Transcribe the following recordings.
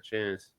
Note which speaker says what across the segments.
Speaker 1: Cheers.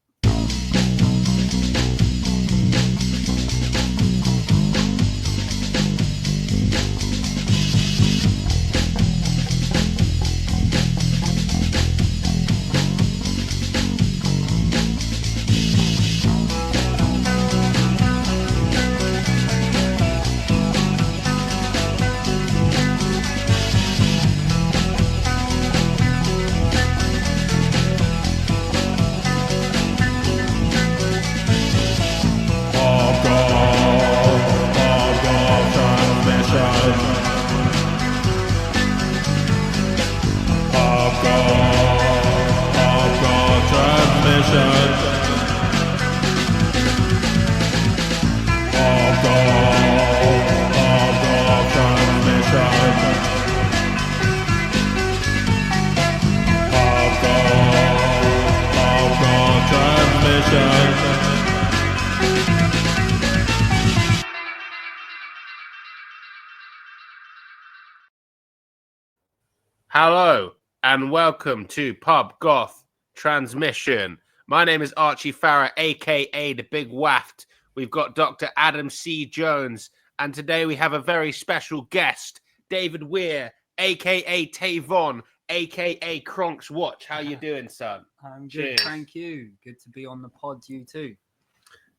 Speaker 1: Hello and welcome to Pub Goth Transmission. My name is Archie Farah, aka the Big Waft. We've got Dr. Adam C. Jones, and today we have a very special guest, David Weir, aka Tavon, aka CronxWatch. How you doing, son?
Speaker 2: I'm good,
Speaker 1: Cheers.
Speaker 2: thank you. Good to be on the pod, you too.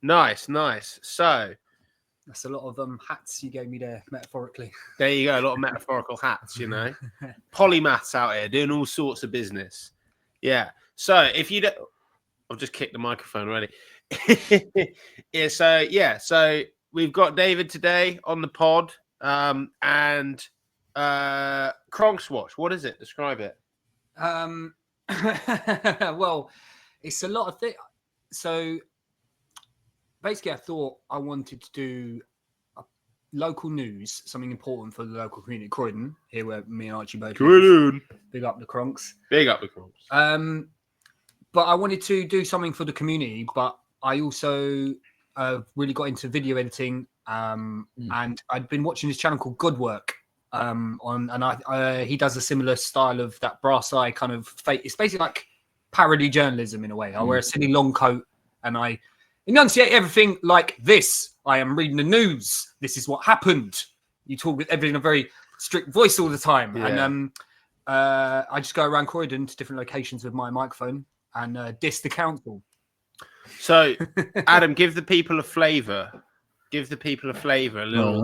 Speaker 1: Nice. So
Speaker 2: That's a lot of hats you gave me there, metaphorically.
Speaker 1: there you go, a lot of metaphorical hats, you know. Polymaths out here doing all sorts of business. Yeah. So if you don't, I've just kicked the microphone already. So we've got David today on the pod, and CronxWatch. What is it? Describe it.
Speaker 2: Well, it's a lot of things. So basically, I thought I wanted to do local news, something important for the local community, Croydon, here where me and Archie both live. Big up the Cronx.
Speaker 1: Big up the Cronx.
Speaker 2: But I wanted to do something for the community, but I also really got into video editing, and I'd been watching this channel called Good Work, he does a similar style of that brass eye kind of fake. It's basically like parody journalism in a way. I wear a silly long coat and I enunciate everything like this. I am reading the news. This is what happened. You talk with everything in a very strict voice all the time.
Speaker 1: Yeah.
Speaker 2: And I just go around Croydon to different locations with my microphone and diss the council.
Speaker 1: So, Adam, give the people a flavour. Give the people a flavour. A little,
Speaker 3: All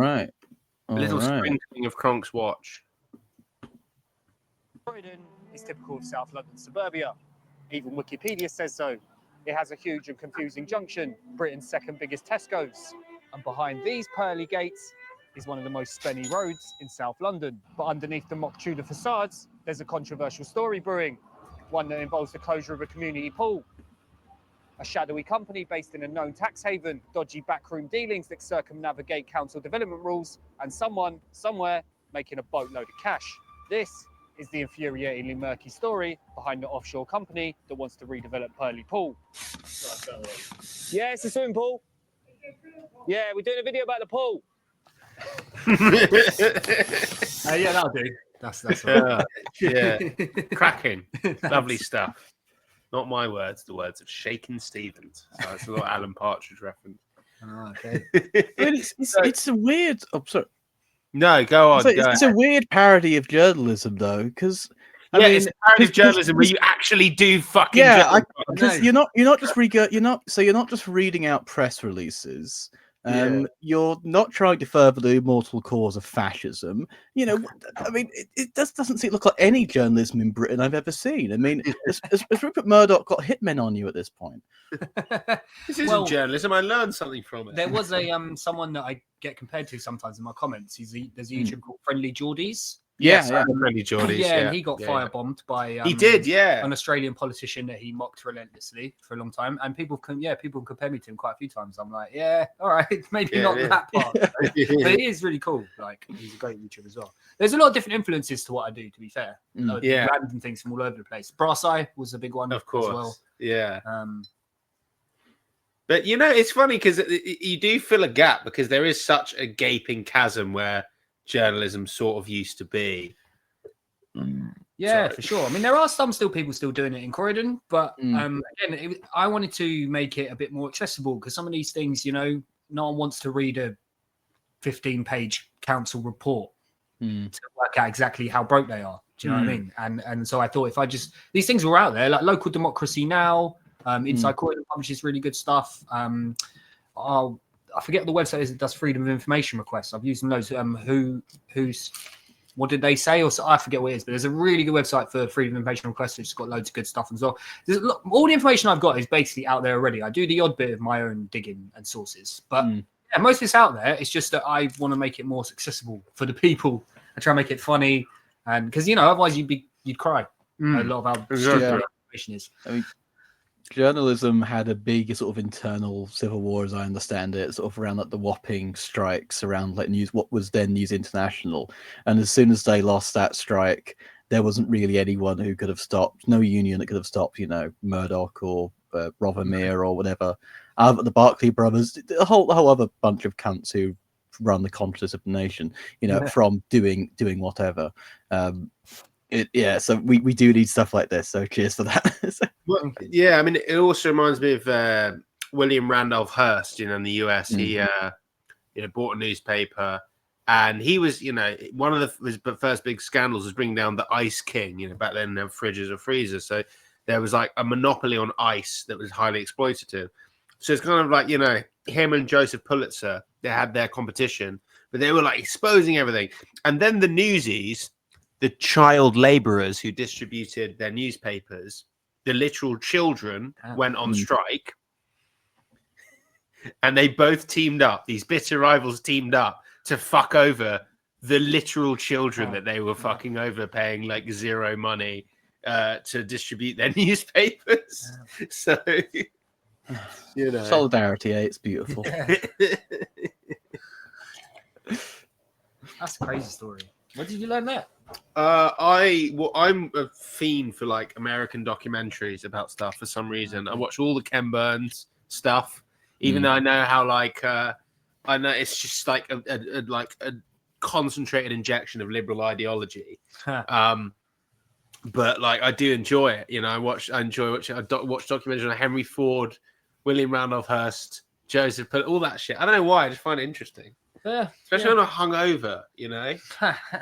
Speaker 1: little
Speaker 3: right.
Speaker 1: sprinkling of CronxWatch.
Speaker 4: Croydon is typical of South London suburbia. Even Wikipedia says so. It has a huge and confusing junction, Britain's second biggest Tesco's. And behind these pearly gates is one of the most spenny roads in South London. But underneath the mock Tudor facades, there's a controversial story brewing, one that involves the closure of a community pool, a shadowy company based in a known tax haven, dodgy backroom dealings that circumnavigate council development rules, and someone, somewhere, making a boatload of cash. This is the infuriatingly murky story behind the offshore company that wants to redevelop Purley Pool. Yeah, it's a swimming pool. Yeah, we're doing a video about the pool.
Speaker 2: Yeah, that'll do. That's
Speaker 1: Yeah. Cracking. Lovely stuff. Not my words, the words of Shakin' Stevens. So it's a little Alan Partridge reference.
Speaker 2: Oh, okay.
Speaker 3: But it's a weird. Oh, sorry.
Speaker 1: No, go on.
Speaker 3: It's a weird parody of journalism, though, because
Speaker 1: I mean, it's a parody of journalism where you actually do fucking.
Speaker 3: Because you're not just reading out press releases. You're not trying to further the immortal cause of fascism. You know, I mean, it doesn't look like any journalism in Britain I've ever seen. I mean, has Rupert Murdoch got hitmen on you at this point?
Speaker 1: This isn't journalism. I learned something from it.
Speaker 2: There was a someone that I get compared to sometimes in my comments. There's a YouTuber called Friendly Geordies.
Speaker 1: Yes, Friendly Geordies.
Speaker 2: Yeah, and he got firebombed by
Speaker 1: he did,
Speaker 2: an Australian politician that he mocked relentlessly for a long time. And people compare me to him quite a few times. I'm like, yeah, all right, maybe not that part, but he is really cool. Like, he's a great YouTuber as well. There's a lot of different influences to what I do. To be fair, random things from all over the place. Brass Eye was a big one,
Speaker 1: of course.
Speaker 2: As well.
Speaker 1: Yeah. But you know, it's funny because you do fill a gap because there is such a gaping chasm where journalism sort of used to be.
Speaker 2: Yeah,
Speaker 1: So-
Speaker 2: for sure. I mean, there are some people still doing it in Croydon, but
Speaker 3: Mm.
Speaker 2: again, I wanted to make it a bit more accessible because some of these things, you know, no one wants to read a 15-page council report to work out exactly how broke they are. Do you know what I mean? And so I thought if I just these things were out there, like Local Democracy Now, Inside Croydon publishes really good stuff. I forget what the website is that does freedom of information requests. I've used them loads. Who's what did they say? Or I forget what it is, but there's a really good website for freedom of information requests. It's got loads of good stuff as well. All the information I've got is basically out there already. I do the odd bit of my own digging and sources, but yeah, most of it's out there. It's just that I want to make it more accessible for the people. I try and make it funny, and because you know, otherwise you'd cry. A lot of how stupid information is.
Speaker 3: I mean, journalism had a big sort of internal civil war, as I understand it, sort of around like the Wapping strikes, around like what was then News International. And as soon as they lost that strike, there wasn't really anyone who could have stopped, no union that could have stopped, you know, Murdoch or Rothermere or whatever. The Barclay brothers, the whole other bunch of cunts who run the conscience of the nation, you know, from doing whatever. So we do need stuff like this. So cheers for that.
Speaker 1: Well, yeah, I mean, it also reminds me of William Randolph Hearst. You know, in the US, he bought a newspaper, and he was, you know, one of his first big scandals was bringing down the Ice King. You know, back then, no fridges or freezers, so there was like a monopoly on ice that was highly exploitative. So it's kind of like, you know, him and Joseph Pulitzer, they had their competition, but they were like exposing everything. And then the Newsies, the child laborers who distributed their newspapers, the literal children, went on strike. And they both teamed up. These bitter rivals teamed up to fuck over the literal children that they were fucking over, paying like zero money to distribute their newspapers. So, you know,
Speaker 3: Solidarity, it's beautiful.
Speaker 2: That's a crazy story. Where did you learn that?
Speaker 1: I'm a fiend for like American documentaries about stuff for some reason. I watch all the Ken Burns stuff, even though I know how like I know it's just like a concentrated injection of liberal ideology. But like I do enjoy it. You know, I enjoy watching. I watch documentaries on Henry Ford, William Randolph Hearst, Joseph, all that shit. I don't know why. I just find it interesting. Especially when I'm hungover, you know.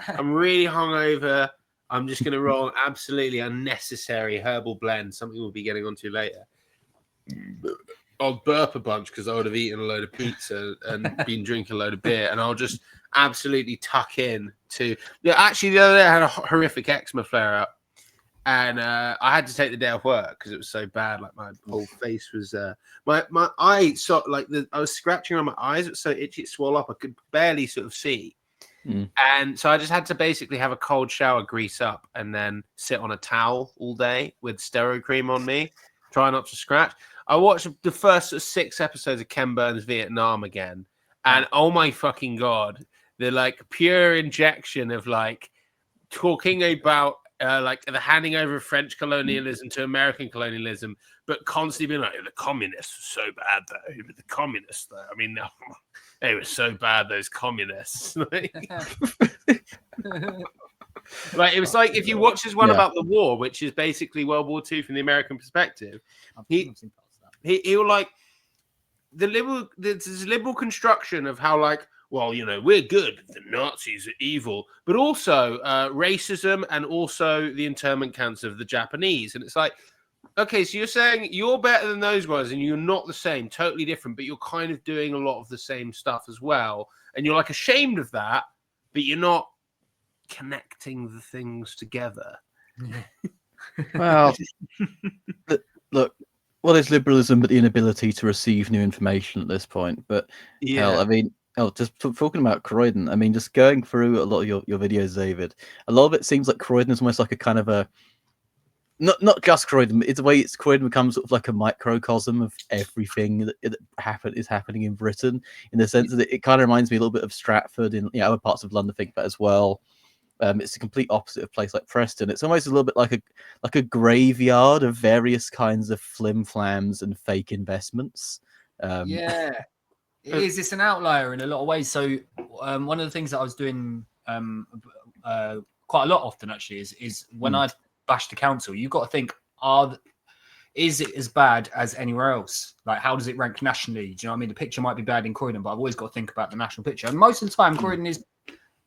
Speaker 1: I'm really hungover. I'm just going to roll an absolutely unnecessary herbal blend. Something we'll be getting onto later. I'll burp a bunch because I would have eaten a load of pizza and been drinking a load of beer, and I'll just absolutely tuck in to. Yeah, actually, the other day I had a horrific eczema flare up, and I had to take the day off work because it was so bad. Like my whole face was, my eye I was scratching around my eyes. It was so itchy, it swelled up. I could barely sort of see, and so I just had to basically have a cold shower, grease up, and then sit on a towel all day with steroid cream on me, try not to scratch. I watched the first 6 episodes of Ken Burns Vietnam again, and oh my fucking god, the like pure injection of like talking about like the handing over of French colonialism to American colonialism, but constantly being like, the communists were so bad though. The communists though, I mean, they were so bad, those communists. Like it was like if you watch this one about the war, which is basically World War II from the American perspective, he will like the liberal construction of how like, well, you know, we're good, the Nazis are evil, but also racism and also the internment camps of the Japanese. And it's like, okay, so you're saying you're better than those guys and you're not the same, totally different, but you're kind of doing a lot of the same stuff as well. And you're like ashamed of that, but you're not connecting the things together.
Speaker 3: Well, look, what is liberalism but the inability to receive new information at this point? But hell, I mean, just talking about Croydon, I mean, just going through a lot of your videos, David, a lot of it seems like Croydon is almost like a kind of a not just Croydon, but it's the way Croydon becomes sort of like a microcosm of everything that is happening in Britain, in the sense that it kind of reminds me a little bit of Stratford in other parts of London, I think that as well. It's a complete opposite of a place like Preston. It's almost a little bit like a graveyard of various kinds of flim-flams and fake investments.
Speaker 2: It is. It's an outlier in a lot of ways. So one of the things that I was doing quite a lot often actually is when I bash the council, you've got to think, is it as bad as anywhere else? Like, how does it rank nationally? Do you know what I mean? The picture might be bad in Croydon, but I've always got to think about the national picture. And most of the time, Croydon is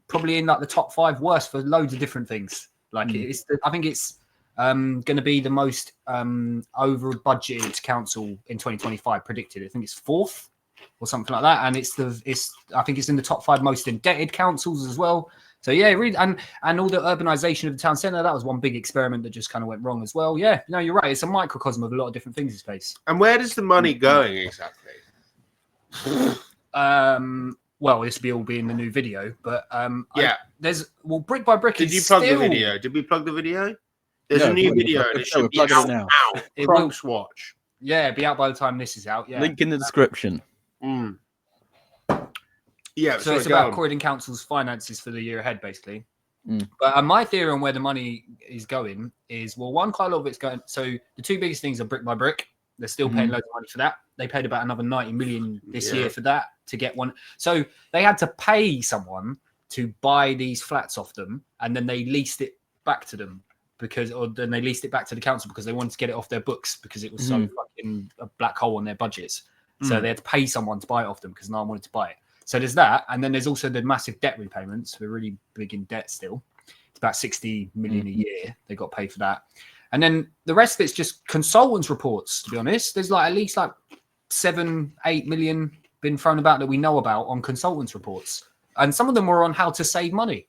Speaker 2: probably in like the top 5 worst for loads of different things. Like, I think it's going to be the most over budgeted council in 2025 predicted. I think it's 4th or something like that, and I think it's in the top 5 most indebted councils as well. So yeah, really, and all the urbanisation of the town centre, that was one big experiment that just kind of went wrong as well. Yeah, no, you're right. It's a microcosm of a lot of different things, this place.
Speaker 1: And where does the money going exactly?
Speaker 2: Well, this will all be in the new video, but there's brick by brick.
Speaker 1: Did you plug the video? Did we plug the video? There's a new video and it should be out now. CronxWatch.
Speaker 2: Yeah, it'll be out by the time this is out. Yeah.
Speaker 3: Link in the description.
Speaker 1: Yeah,
Speaker 2: so it's about Croydon Council's finances for the year ahead, basically. But my theory on where the money is going is, well, one, quite a lot of it's going. So the 2 biggest things are brick by brick. They're still paying loads of money for that. They paid about another 90 million this year for that to get one. So they had to pay someone to buy these flats off them, and then they leased it back to them then they leased it back to the council because they wanted to get it off their books because it was so fucking a black hole on their budgets. So they had to pay someone to buy it off them because no one wanted to buy it. So there's that, and then there's also the massive debt repayments. We're really big in debt still. It's about 60 million a year. They got paid for that, and then the rest of it's just consultants' reports. To be honest, there's like at least like 7-8 million been thrown about that we know about on consultants' reports, and some of them were on how to save money.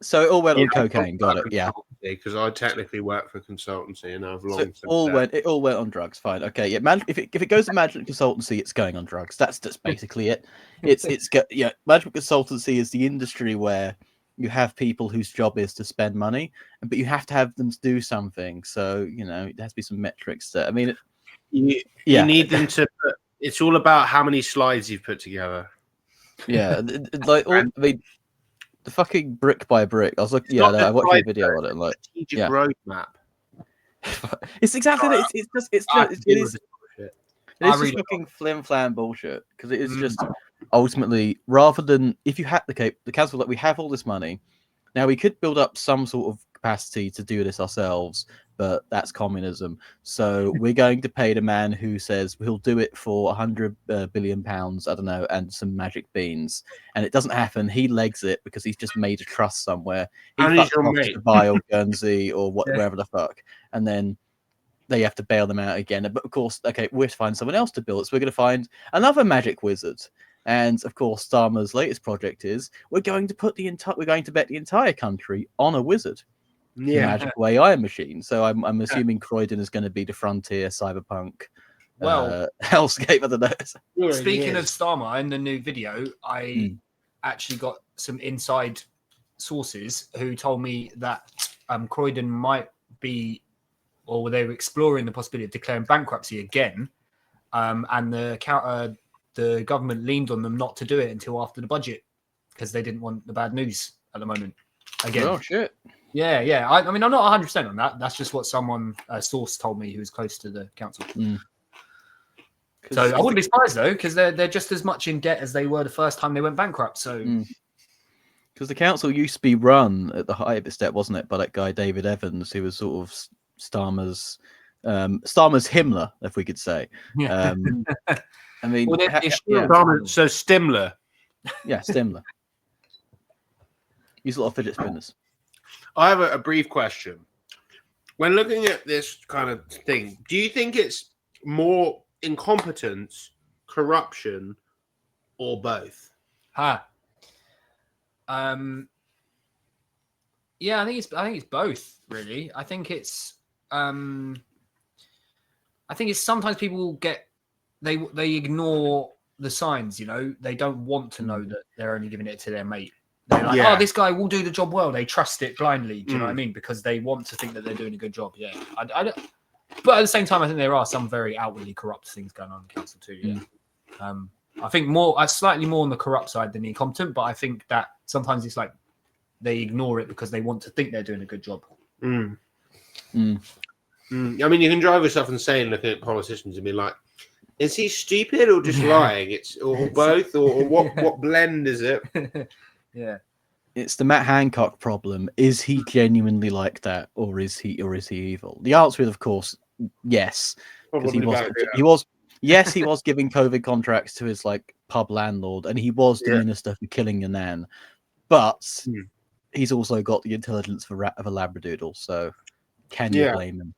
Speaker 3: So it all went on cocaine. Got it. Yeah.
Speaker 1: Because I technically work for consultancy and I've long.
Speaker 3: So it all went on drugs. Fine. Okay. Yeah. If it goes to management consultancy, it's going on drugs. That's basically it. Management consultancy is the industry where you have people whose job is to spend money, but you have to have them do something. So there has to be some metrics there. I mean,
Speaker 1: you need them to. It's all about how many slides you've put together.
Speaker 3: Yeah. The fucking brick by brick. I was like, I watched a video on it. And
Speaker 1: strategic roadmap.
Speaker 3: It's exactly that. It is just fucking flim flam bullshit. Because it is just ultimately, rather than if you had the council, like, we have all this money, now we could build up some sort of capacity to do this ourselves, but that's communism. So we're going to pay the man who says he'll do it for 100 billion pounds, I don't know, and some magic beans. And it doesn't happen. He legs it because he's just made a trust somewhere. He fucked off to Dubai or Guernsey or wherever the fuck. And then they have to bail them out again. But of course, we have to find someone else to build it. So we're going to find another magic wizard. And of course, Starmer's latest project is we're going to bet the entire country on a wizard. Magic AI machine. So I'm assuming Croydon is going to be the frontier cyberpunk hellscape. I don't know.
Speaker 2: Speaking of Starmer, in the new video, I actually got some inside sources who told me that Croydon might be, or they were exploring the possibility of declaring bankruptcy again, and the government leaned on them not to do it until after the budget because they didn't want the bad news at the moment. Again.
Speaker 3: Oh shit.
Speaker 2: Yeah. I mean, I'm not 100% on that. That's just what a source told me who was close to the council. So I wouldn't be surprised though, because they're just as much in debt as they were the first time they went bankrupt. So
Speaker 3: because the council used to be run at the height of its debt, wasn't it, by that guy David Evans, who was sort of Starmer's Himmler, if we could say.
Speaker 2: Yeah.
Speaker 3: I mean,
Speaker 1: so Stimler.
Speaker 3: Yeah, Stimler. Use a lot of fidget spinners.
Speaker 1: I have a brief question. When looking at this kind of thing, do you think it's more incompetence, corruption, or both?
Speaker 2: Yeah, I think it's both, really. I think it's sometimes people they ignore the signs, they don't want to know that they're only giving it to their mate. They're like, oh, this guy will do the job well. They trust it blindly. Do you know what I mean? Because they want to think that they're doing a good job. Yeah. But at the same time, I think there are some very outwardly corrupt things going on in the council too. Yeah. I think slightly more on the corrupt side than the incompetent, but I think that sometimes it's like they ignore it because they want to think they're doing a good job.
Speaker 1: I mean, you can drive yourself insane looking at politicians and be like, is he stupid or just lying? It's or both, or what blend is it?
Speaker 2: Yeah.
Speaker 3: it's the Matt Hancock problem. Is he genuinely like that, or is he evil? The answer is, of course, yes, because he was giving COVID contracts to his like pub landlord, and he was the minister for killing your nan. But he's also got the intelligence of a labradoodle. So can you blame him?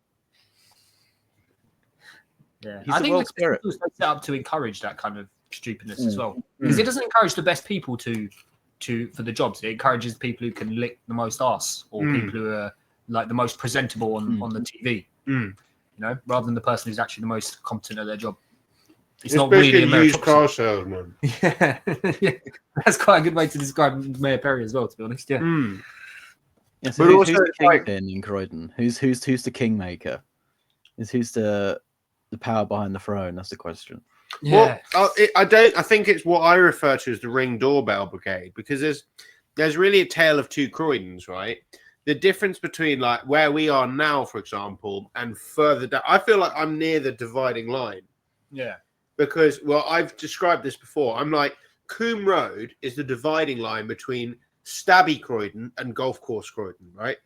Speaker 2: Yeah,
Speaker 3: He's
Speaker 2: I
Speaker 3: the
Speaker 2: think
Speaker 3: world spirit.
Speaker 2: It's set up to encourage that kind of stupidness as well, because it doesn't encourage the best people for the jobs. It encourages people who can lick the most ass, or people who are like the most presentable on the TV. You know, rather than the person who's actually the most competent at their job.
Speaker 1: It's not really a used car salesman.
Speaker 2: Yeah, that's quite a good way to describe Mayor Perry as well, to be honest. Yeah.
Speaker 3: Yeah, so who's the kingpin in Croydon? Who's the kingmaker? Who's the power behind the throne? That's the question.
Speaker 2: Yeah.
Speaker 1: Well, I think it's what I refer to as the ring doorbell brigade, because there's really a tale of two Croydons, right? The difference between like where we are now, for example, and further down. I feel like I'm near the dividing line.
Speaker 2: Yeah.
Speaker 1: Because, well, I've described this before. I'm like, Coombe Road is the dividing line between Stabby Croydon and Golf Course Croydon, right?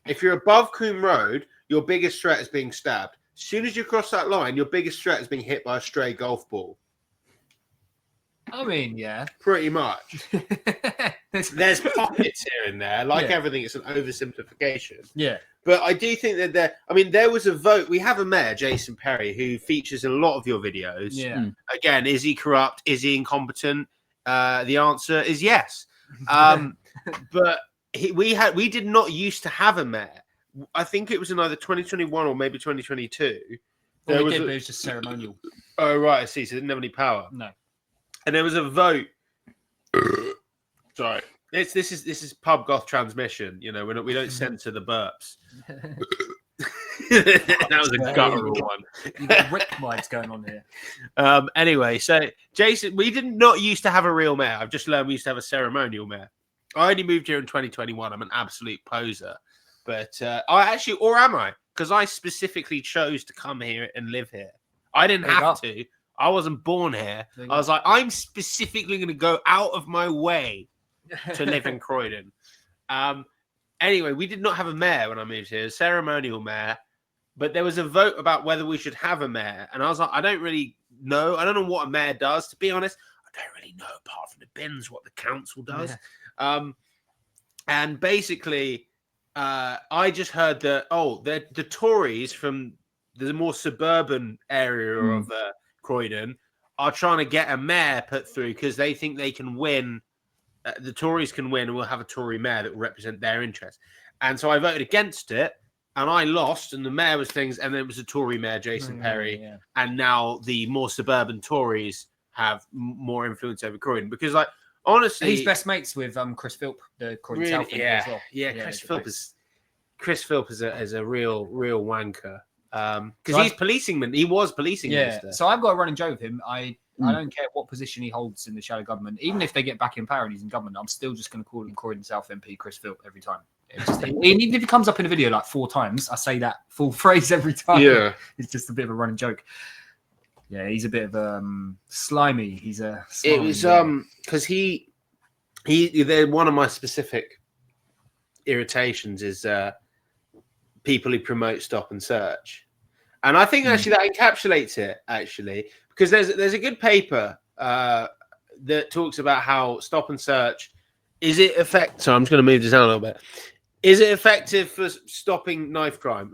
Speaker 1: If you're above Coombe Road, your biggest threat is being stabbed. As soon as you cross that line, your biggest threat is being hit by a stray golf ball.
Speaker 2: I mean, yeah.
Speaker 1: Pretty much. There's pockets here and there. Like everything, it's an oversimplification.
Speaker 2: Yeah.
Speaker 1: But I do think that there was a vote. We have a mayor, Jason Perry, who features in a lot of your videos.
Speaker 2: Yeah.
Speaker 1: Again, is he corrupt? Is he incompetent? The answer is yes. But we did not used to have a mayor. I think it was in either 2021 or maybe 2022.
Speaker 2: Well, but it was just ceremonial.
Speaker 1: Oh, right. I see. So it didn't have any power.
Speaker 2: No.
Speaker 1: And there was a vote. Sorry. This is pub goth transmission. You know, we don't censor the burps. That was a guttural one.
Speaker 2: You got Rick vibes going on here.
Speaker 1: Anyway, so Jason, we did not used to have a real mayor. I've just learned we used to have a ceremonial mayor. I only moved here in 2021. I'm an absolute poser, but or am I? Because I specifically chose to come here and live here. I didn't have to. I wasn't born here. I was like, I'm specifically going to go out of my way to live in Croydon. Anyway, we did not have a mayor when I moved here, a ceremonial mayor, but there was a vote about whether we should have a mayor. And I was like, I don't really know. I don't know what a mayor does. To be honest, I don't really know, apart from the bins, what the council does. Yeah. And basically, I just heard that, the Tories from the more suburban area of Croydon are trying to get a mayor put through because they think they can win. The Tories can win and we'll have a Tory mayor that will represent their interests. And so I voted against it and I lost, and the mayor was things, and then it was a Tory mayor, Jason Perry. Yeah. And now the more suburban Tories have more influence over Croydon because, like, honestly,
Speaker 2: he's best mates with Chris Philp, the Croydon South as well.
Speaker 1: Chris Philp is a real wanker. Because he's policing. He was policing minister.
Speaker 2: So I've got a running joke with him. I don't care what position he holds in the shadow government. Even if they get back in power and he's in government, I'm still just going to call him Croydon South MP Chris Philp every time. Even if he comes up in a video like 4 times, I say that full phrase every time.
Speaker 1: Yeah,
Speaker 2: it's just a bit of a running joke. Yeah, he's a bit of slimy. He's a.
Speaker 1: It was because they're one of my specific irritations is people who promote stop and search, and I think actually that encapsulates it actually, because there's a good paper that talks about how stop and search is it effective. So I'm just going to move this down a little bit. Is it effective for stopping knife crime?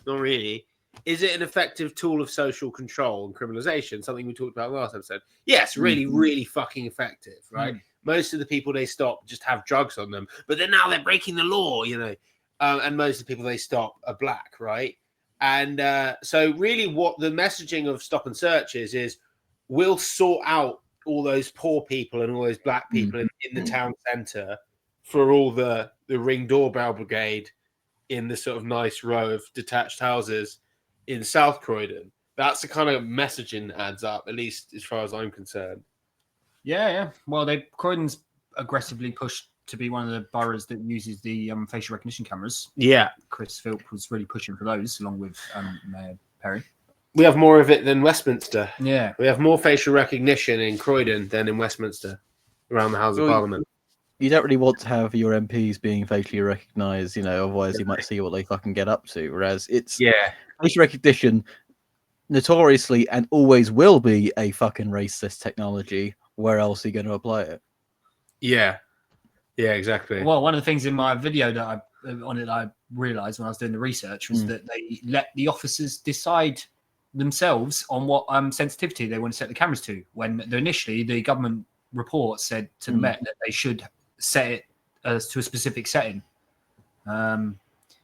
Speaker 1: Not really. Is it an effective tool of social control and criminalization? Something we talked about last episode. Yes, really, really fucking effective, right? Most of the people they stop just have drugs on them, but then now they're breaking the law, you know. And most of the people they stop are black, right? And so really what the messaging of stop and search is we'll sort out all those poor people and all those black people in the town centre for all the ring doorbell brigade in the sort of nice row of detached houses in South Croydon. That's the kind of messaging that adds up, at least as far as I'm concerned.
Speaker 2: Yeah. Well, Croydon's aggressively pushed to be one of the boroughs that uses the facial recognition cameras.
Speaker 1: Yeah.
Speaker 2: Chris Philp was really pushing for those, along with Mayor Perry.
Speaker 1: We have more of it than Westminster.
Speaker 2: Yeah.
Speaker 1: We have more facial recognition in Croydon than in Westminster, around the House of Parliament.
Speaker 3: you don't really want to have your MPs being facially recognised, otherwise you might see what they fucking get up to. Whereas it's facial recognition notoriously and always will be a fucking racist technology. Where else are you going to apply it?
Speaker 1: Yeah, exactly.
Speaker 2: Well, one of the things in my video that I realised when I was doing the research was that they let the officers decide themselves on what sensitivity they want to set the cameras to. When initially the government report said to the Met that they should set it to a specific setting.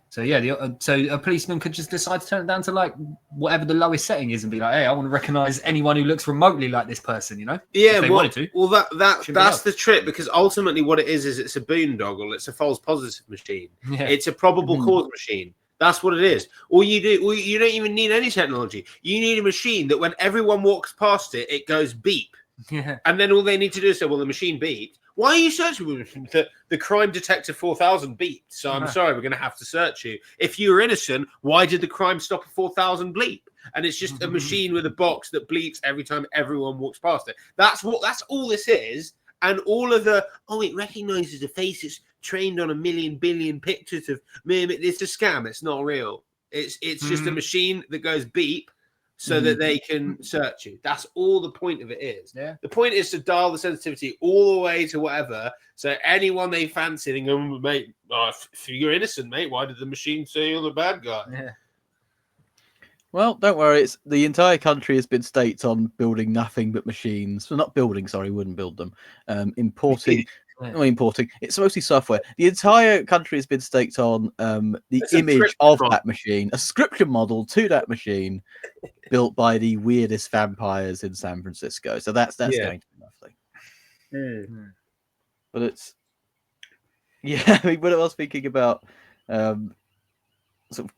Speaker 2: So a policeman could just decide to turn it down to like whatever the lowest setting is and be like, hey, I want to recognise anyone who looks remotely like this person,
Speaker 1: Yeah,
Speaker 2: if they wanted to.
Speaker 1: Well, that's the trick, because ultimately what it is it's a boondoggle, it's a false positive machine. Yeah. It's a probable cause machine. That's what it is. You don't even need any technology. You need a machine that when everyone walks past it, it goes beep.
Speaker 2: Yeah.
Speaker 1: And then all they need to do is say, well, the machine beeped. Why are you searching? The crime detector 4000 beeped. So I'm sorry, we're going to have to search you. If you were innocent, why did the crime stop at 4000 bleep? And it's just a machine with a box that bleeps every time everyone walks past it. That's all this is. And all of it recognizes a face. It's trained on 1 million billion pictures of me. It's a scam. It's not real. It's just a machine that goes beep so that they can search you. That's all the point of it is.
Speaker 2: Yeah.
Speaker 1: The point is to dial the sensitivity all the way to whatever. So anyone they fancy, they go, mate, if you're innocent, mate, why did the machine say you're the bad guy?
Speaker 2: Yeah.
Speaker 3: Well, don't worry. The entire country has been staked on building nothing but machines. Well, not building, sorry, wouldn't build them. Importing. It's mostly software. The entire country has been staked on the image of that machine, a subscription model to that machine, built by the weirdest vampires in San Francisco. So that's going to be lovely. But it's when I was thinking about sort of.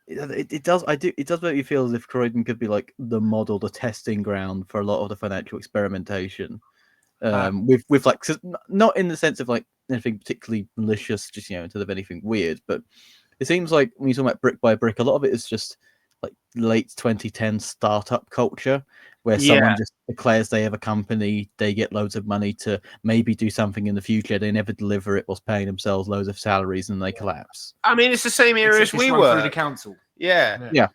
Speaker 3: It does make me feel as if Croydon could be like the model, the testing ground for a lot of the financial experimentation. With like, not in the sense of like anything particularly malicious, just instead of anything weird, but it seems like when you talk about brick by brick, a lot of it is just like late 2010 startup culture, where someone just declares they have a company, they get loads of money to maybe do something in the future, they never deliver it, whilst paying themselves loads of salaries, and they collapse.
Speaker 1: I mean, it's the same era as we were.
Speaker 2: Through the council.
Speaker 1: Yeah.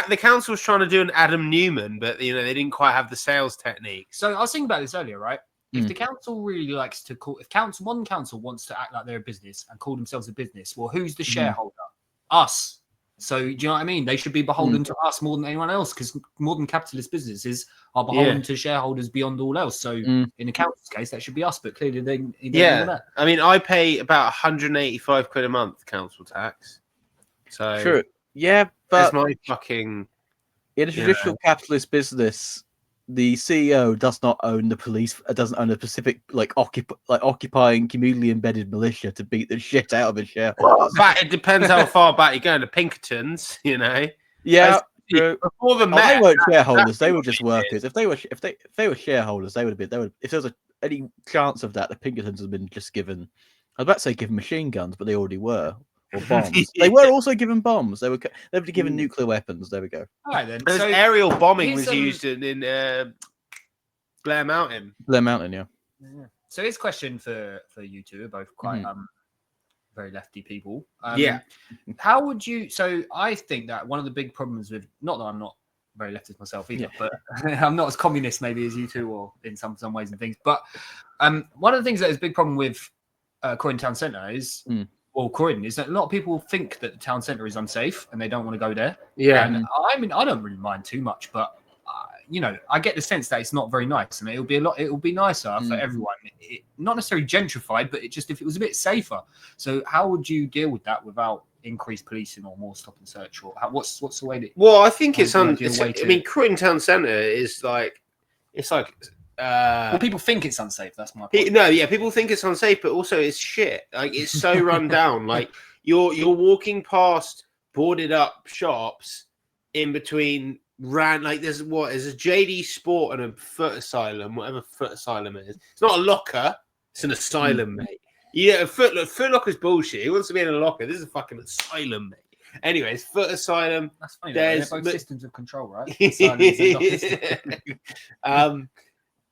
Speaker 1: The council was trying to do an Adam Newman, but they didn't quite have the sales technique.
Speaker 2: So I was thinking about this earlier, right? If the council really likes to call, one council wants to act like they're a business and call themselves a business, well, who's the shareholder? Us. So do you know what I mean? They should be beholden to us more than anyone else, because modern capitalist businesses are beholden to shareholders beyond all else. So in the council's case, that should be us, but clearly they don't do that.
Speaker 1: I mean, I pay about 185 quid a month council tax. So
Speaker 3: sure, yeah, but
Speaker 1: my fucking
Speaker 3: in a traditional capitalist business, the CEO does not own the police. Doesn't own a specific occupying communally embedded militia to beat the shit out of his shareholders.
Speaker 1: But it depends how far back you're going. To Pinkertons,
Speaker 3: Yeah,
Speaker 1: before the
Speaker 3: they weren't shareholders; they were just workers. If they were shareholders, they would have been. If there was any chance of that, the Pinkertons had been just given. I was about to say given machine guns, but they already were. Or bombs. They were also given bombs. They were given nuclear weapons. There we go.
Speaker 2: All right then.
Speaker 1: So aerial bombing was used in Blair Mountain.
Speaker 3: Blair Mountain, yeah.
Speaker 2: So here's a question for you two, both quite very lefty people. How would you? So I think that one of the big problems with, not that I'm not very leftist myself either, but I'm not as communist maybe as you two, or in some ways and things. But one of the things that is a big problem with Croydon Town Centre is. Well, Croydon is that a lot of people think that the town centre is unsafe and they don't want to go there.
Speaker 1: Yeah.
Speaker 2: And I mean, I don't really mind too much, but I get the sense that it's not very nice, and it will be nicer for everyone. Not necessarily gentrified, but if it was a bit safer. So how would you deal with that without increased policing or more stop and search, or what's the way that?
Speaker 1: Well, I think I mean, Croydon Town Centre is like, it's like.
Speaker 2: Well, people think it's unsafe. That's my point.
Speaker 1: People think it's unsafe, but also it's shit. Like, it's so run down. Like, you're walking past boarded up shops in between there's a JD Sport and a Foot Asylum, whatever Foot Asylum is. It's not a locker, it's an asylum, mate. Yeah, Foot Locker's bullshit. He wants to be in a locker. This is a fucking asylum, mate. Anyways, Foot Asylum.
Speaker 2: That's funny. They're both systems of control, right?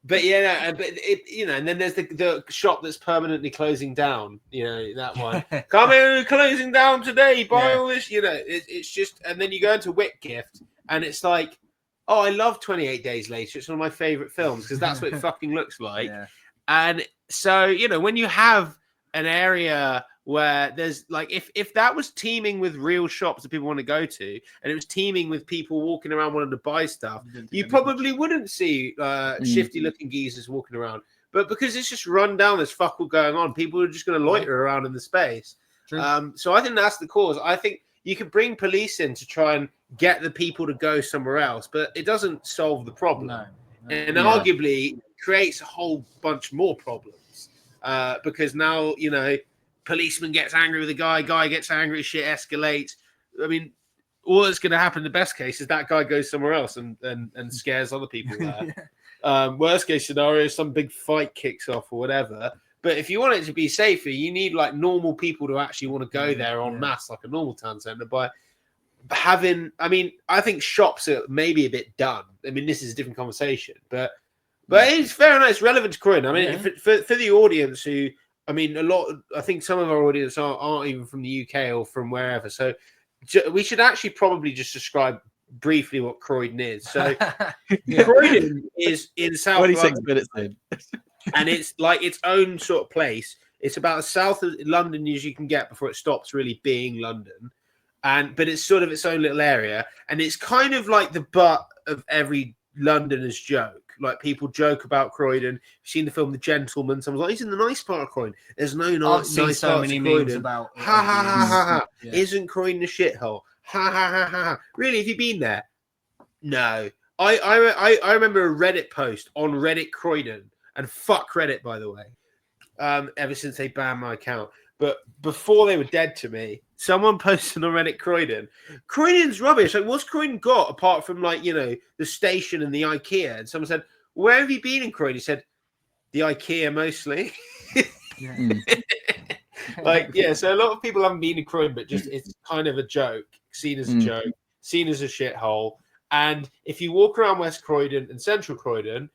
Speaker 1: But yeah, no, but and then there's the shop that's permanently closing down. That one. Come in, closing down today. Buy all this. It's just, and then you go into Whitgift, and it's like, oh, I love 28 Days Later. It's one of my favorite films because that's what it fucking looks like. Yeah. And so when you have an area where there's like, if that was teeming with real shops that people want to go to, and it was teeming with people walking around wanting to buy stuff, you probably wouldn't see shifty looking geezers walking around. But because it's just run down, there's fuck all going on, people are just going to loiter around in the space. So I think that's the cause. I think you could bring police in to try and get the people to go somewhere else, but it doesn't solve the problem. No. And arguably creates a whole bunch more problems because now, policeman gets angry with a guy gets angry, shit escalates. I mean, all that's going to happen in the best case is that guy goes somewhere else and scares other people there. Worst case scenario, some big fight kicks off or whatever. But if you want it to be safer, you need like normal people to actually want to go there en masse, like a normal town centre. By having, I think shops are maybe a bit done. This is a different conversation, but it's fair enough. It's relevant to Croydon. For the audience who, I think some of our audience aren't even from the UK or from wherever. So we should actually probably just describe briefly what Croydon is. So Croydon is in South 26 London, minutes in. And it's like its own sort of place. It's about as south of London as you can get before it stops really being London. But it's sort of its own little area. And it's kind of like the butt of every Londoner's joke. Like people joke about Croydon. You've seen the film The Gentleman. Someone's like, he's in the nice part of Croydon. There's no nice parts
Speaker 2: so many
Speaker 1: of
Speaker 2: memes
Speaker 1: Croydon.
Speaker 2: About
Speaker 1: ha ha ha ha ha. Yeah. Isn't Croydon a shithole? Ha ha ha ha ha. Really? Have you been there? No. I remember a Reddit post on Reddit Croydon, and fuck Reddit, by the way. Ever since they banned my account. But before they were dead to me, someone posted on Reddit Croydon. Croydon's rubbish. Like, what's Croydon got apart from, like, the station and the IKEA? And someone said, where have you been in Croydon? He said, the IKEA mostly. So a lot of people haven't been in Croydon, but just it's kind of a joke, seen as a joke, seen as a shithole. And if you walk around West Croydon and Central Croydon,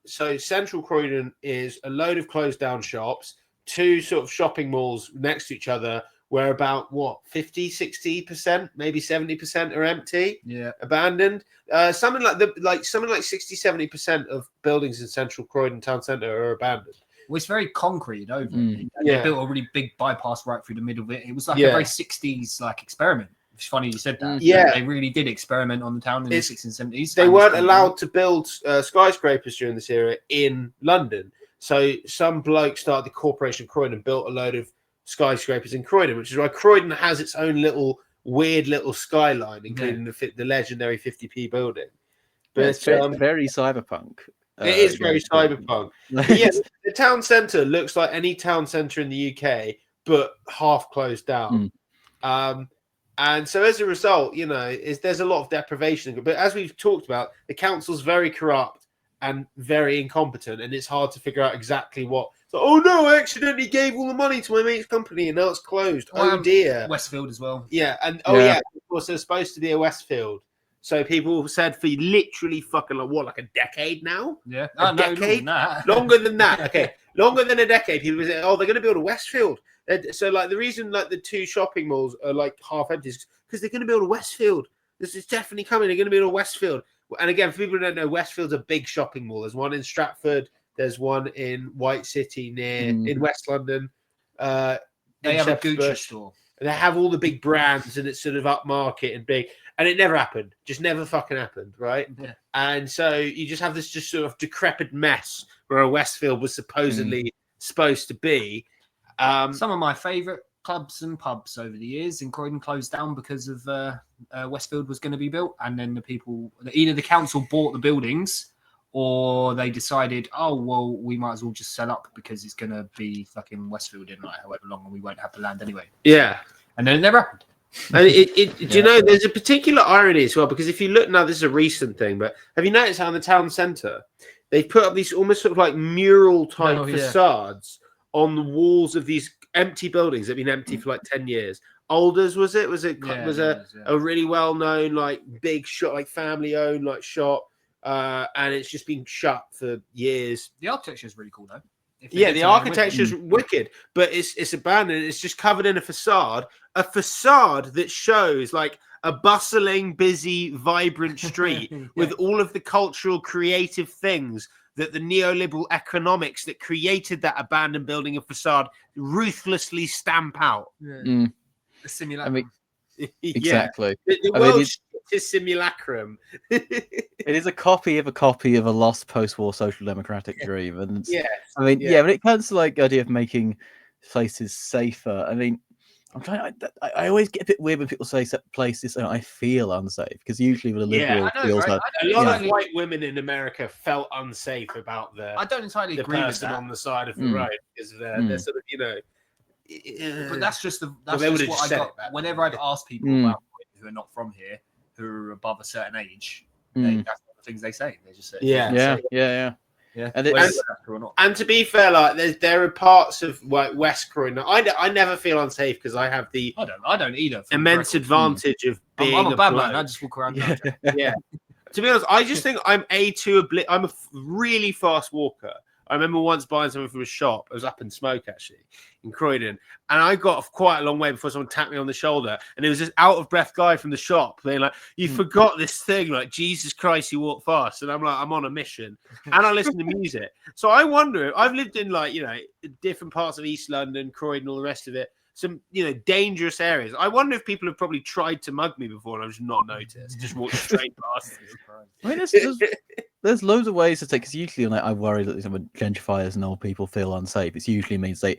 Speaker 1: so Central Croydon is a load of closed down shops, two sort of shopping malls next to each other where about 50, 60%, maybe 70% are empty, abandoned. Something like 60, 70% of buildings in Central Croydon town centre are abandoned.
Speaker 2: Well, it's very concrete over. They built a really big bypass right through the middle of it. It was like a very 60s like experiment. It's funny you said that. They really did experiment on the town in the 60s and 70s.
Speaker 1: They weren't allowed to build skyscrapers during this era in London. So some bloke started the Corporation of Croydon and built a load of skyscrapers in Croydon, which is why Croydon has its own weird little skyline, including the legendary 50p building. But
Speaker 3: it's very cyberpunk.
Speaker 1: It is very cyberpunk. Yes, the town centre looks like any town centre in the UK, but half closed down. And so as a result, there's a lot of deprivation. But as we've talked about, the council's very corrupt and very incompetent, and it's hard to figure out exactly what. So, oh no, I accidentally gave all the money to my mate's company, and now it's closed. Oh dear.
Speaker 2: Westfield as well.
Speaker 1: Yeah, and of course, there's supposed to be a Westfield. So people said for literally fucking like a decade now.
Speaker 2: Yeah,
Speaker 1: decade, longer than that. Okay, longer than a decade. People say, oh, they're going to build a Westfield. So like the reason like the two shopping malls are like half empty is because they're going to build a Westfield. This is definitely coming. They're going to build a Westfield. And again, for people who don't know, Westfield's a big shopping mall. There's one in Stratford. There's one in White City in West London.
Speaker 2: They have a Gucci store.
Speaker 1: And they have all the big brands, and it's sort of upmarket and big. And it never happened. Just never fucking happened, right? Yeah. And so you just have this just sort of decrepit mess where a Westfield was supposedly supposed to be.
Speaker 2: Some of my favourite clubs and pubs over the years in Croydon closed down because of Westfield was going to be built, and then either the council bought the buildings or they decided, oh well, we might as well just sell up because it's going to be fucking Westfield in like however long, and we won't have the land anyway.
Speaker 1: Yeah,
Speaker 2: and then it never happened.
Speaker 1: And do you know there's a particular irony as well, because if you look now, this is a recent thing, but have you noticed how in the town centre they've put up these almost sort of like mural type facades on the walls of these empty buildings that have been empty for like 10 years. Alders, was a really well-known like big shop, like family-owned like shop. and it's just been shut for years.
Speaker 2: The architecture is really cool, though.
Speaker 1: Yeah, the architecture is wicked, but it's abandoned. It's just covered in a facade that shows like a bustling, busy, vibrant street with all of the cultural, creative things that the neoliberal economics that created that abandoned building and facade ruthlessly stamp out.
Speaker 2: The simulacrum.
Speaker 3: Exactly.
Speaker 1: The world is simulacrum.
Speaker 3: It is a copy of a lost post-war social democratic dream, and when it comes to like the idea of making places safer, I mean, I always get a bit weird when people say places I feel unsafe, because usually with a liberal feels like
Speaker 1: a lot of white women in America felt unsafe about
Speaker 2: I don't entirely agree with that.
Speaker 1: on the side of the road because they're sort of
Speaker 2: but that's just what I got. Whenever I've asked people about who are not from here, who are above a certain age, that's one of the things they say. They just say,
Speaker 3: yeah.
Speaker 1: And to be fair, like there are parts of like West Croydon. I never feel unsafe because I have the
Speaker 2: I don't either.
Speaker 1: Immense advantage of being
Speaker 2: I'm a bad man. I just walk around.
Speaker 1: Yeah. To be honest, I just think I'm I'm a really fast walker. I remember once buying something from a shop. I was up in Smoke, actually, in Croydon. And I got quite a long way before someone tapped me on the shoulder. And it was this out-of-breath guy from the shop being like, you forgot this thing. Like, Jesus Christ, you walk fast. And I'm like, I'm on a mission. And I listen to music. So I wonder, I've lived in, like, different parts of East London, Croydon, all the rest of it. Some, dangerous areas. I wonder if people have probably tried to mug me before and I've just not noticed. Just walked straight past.
Speaker 3: I mean, there's loads of ways to take. Because usually, I worry that when gentrifiers and old people feel unsafe, it usually means the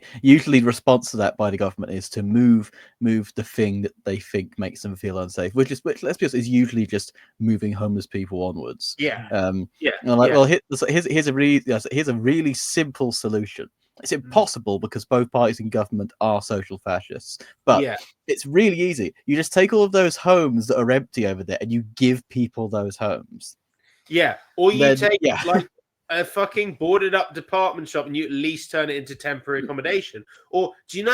Speaker 3: response to that by the government is to move the thing that they think makes them feel unsafe, which let's be honest, is usually just moving homeless people onwards. Well, here's a really simple solution. It's impossible because both parties in government are social fascists. But it's really easy. You just take all of those homes that are empty over there and you give people those homes.
Speaker 1: Yeah. Or you take like a fucking boarded up department shop and you at least turn it into temporary accommodation. Or do you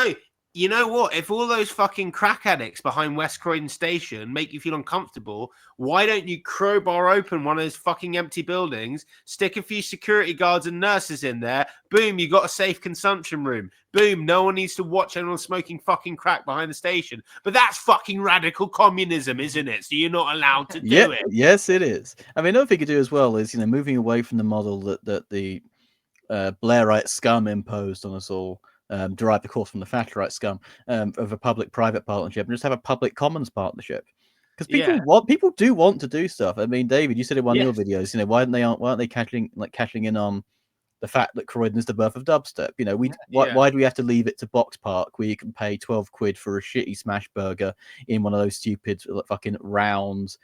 Speaker 1: know what? If all those fucking crack addicts behind West Croydon Station make you feel uncomfortable, why don't you crowbar open one of those fucking empty buildings, stick a few security guards and nurses in there, boom, you got a safe consumption room. Boom, no one needs to watch anyone smoking fucking crack behind the station. But that's fucking radical communism, isn't it? So you're not allowed to do it.
Speaker 3: Yes, it is. I mean, another thing you could do as well is, moving away from the model that the Blairite scum imposed on us all. Derived, of course, from the Thatcherite scum of a public-private partnership, and just have a public-commons partnership. Because people do want to do stuff. I mean, David, you said in one of your videos, why aren't they cashing in on the fact that Croydon is the birth of dubstep? Why do we have to leave it to Box Park where you can pay 12 quid for a shitty smash burger in one of those stupid fucking round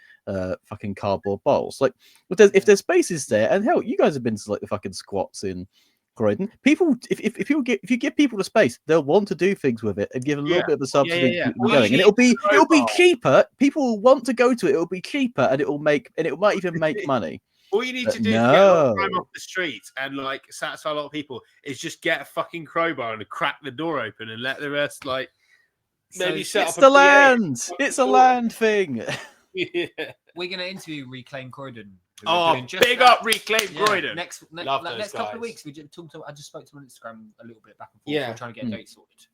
Speaker 3: fucking cardboard bowls? Like, if there's spaces there, and hell, you guys have been to like the fucking squats in Croydon. People, if you give people the space, they'll want to do things with it and give a little bit of a subsidy to keep them going. And it'll be cheaper. People will want to go to it. It'll be cheaper, and it might even make money.
Speaker 1: All you need to do to get a crime off the streets and like satisfy a lot of people is just get a fucking crowbar and crack the door open and let the rest maybe set up.
Speaker 3: It's the land. It's a land thing.
Speaker 2: We're gonna interview Reclaim Croydon.
Speaker 1: Big up Reclaim Croydon.
Speaker 2: Next couple of weeks, I just spoke to him on Instagram a little bit back and forth. We're trying to get a date sorted.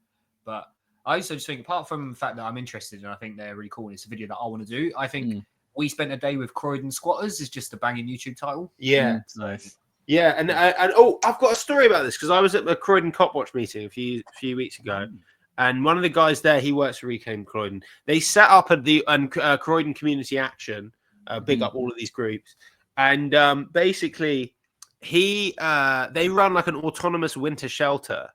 Speaker 2: But I also just think, apart from the fact that I'm interested and I think they're really cool, and it's a video that I want to do, I think We Spent a Day with Croydon Squatters is just a banging YouTube title.
Speaker 1: Yeah.
Speaker 3: It's nice.
Speaker 1: Yeah, and I've got a story about this because I was at the Croydon CronxWatch meeting a few weeks ago. And one of the guys there, he works for Reclaim Croydon. They set up at the Croydon Community Action, big up all of these groups. And basically, they run like an autonomous winter shelter.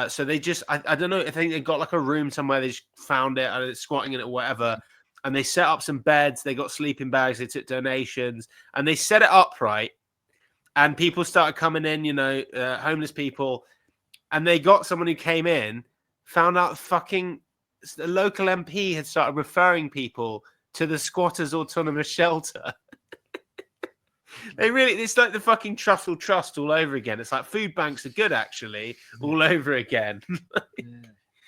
Speaker 1: So they just, I don't know, I think they got like a room somewhere, they just found it, and it's squatting in it or whatever. And they set up some beds, they got sleeping bags, they took donations, and they set it up right. And people started coming in, homeless people. And they got someone who came in, found out the local MP had started referring people to the squatters' autonomous shelter. It's like the fucking Trussell Trust all over again. It's like food banks are good, actually, all over again.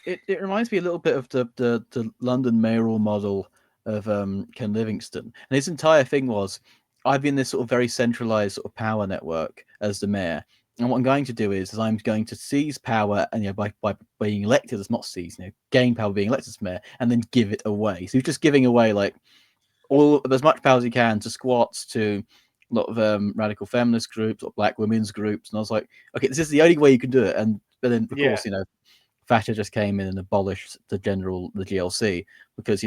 Speaker 3: It reminds me a little bit of the London mayoral model of Ken Livingstone. And his entire thing was, I've been this sort of very centralized sort of power network as the mayor. And what I'm going to do is I'm going to seize power, and by being elected as not seize, gain power being elected as mayor, and then give it away. So you're just giving away like all as much power as you can to squats, to a lot of radical feminist groups or black women's groups. And I was like, okay, this is the only way you can do it. But then of course, Thatcher just came in and abolished the GLC because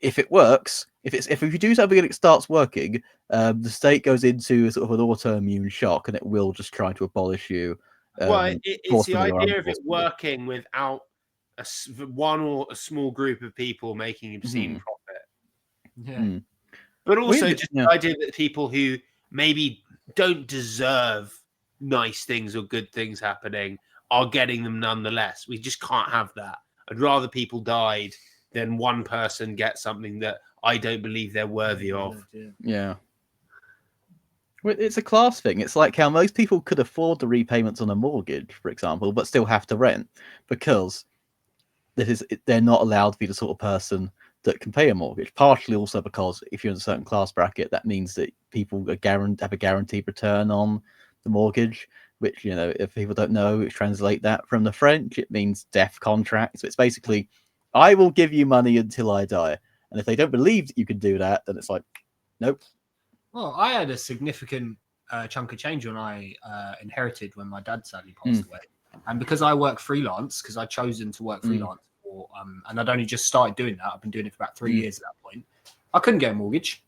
Speaker 3: if it works, if you do something and it starts working, the state goes into sort of an autoimmune shock and it will just try to abolish you.
Speaker 1: Well, it's the idea of it working without one or a small group of people making obscene profit.
Speaker 2: Yeah.
Speaker 1: But also just the idea that people who maybe don't deserve nice things or good things happening are getting them nonetheless. We just can't have that. I'd rather people died than one person get something that I don't believe they're worthy of.
Speaker 3: Yeah. Well, it's a class thing. It's like how most people could afford the repayments on a mortgage, for example, but still have to rent because they're not allowed to be the sort of person that can pay a mortgage. Partially also because if you're in a certain class bracket, that means that people have a guaranteed return on the mortgage, which, if people don't know, translate that from the French, it means death contract. So it's basically, I will give you money until I die. And if they don't believe that you can do that, then it's like, nope.
Speaker 2: Well, I had a significant chunk of change when I inherited when my dad sadly passed away. And because I work freelance, because I'd chosen to work freelance, and I'd only just started doing that. I've been doing it for about 3 years at that point. I couldn't get a mortgage.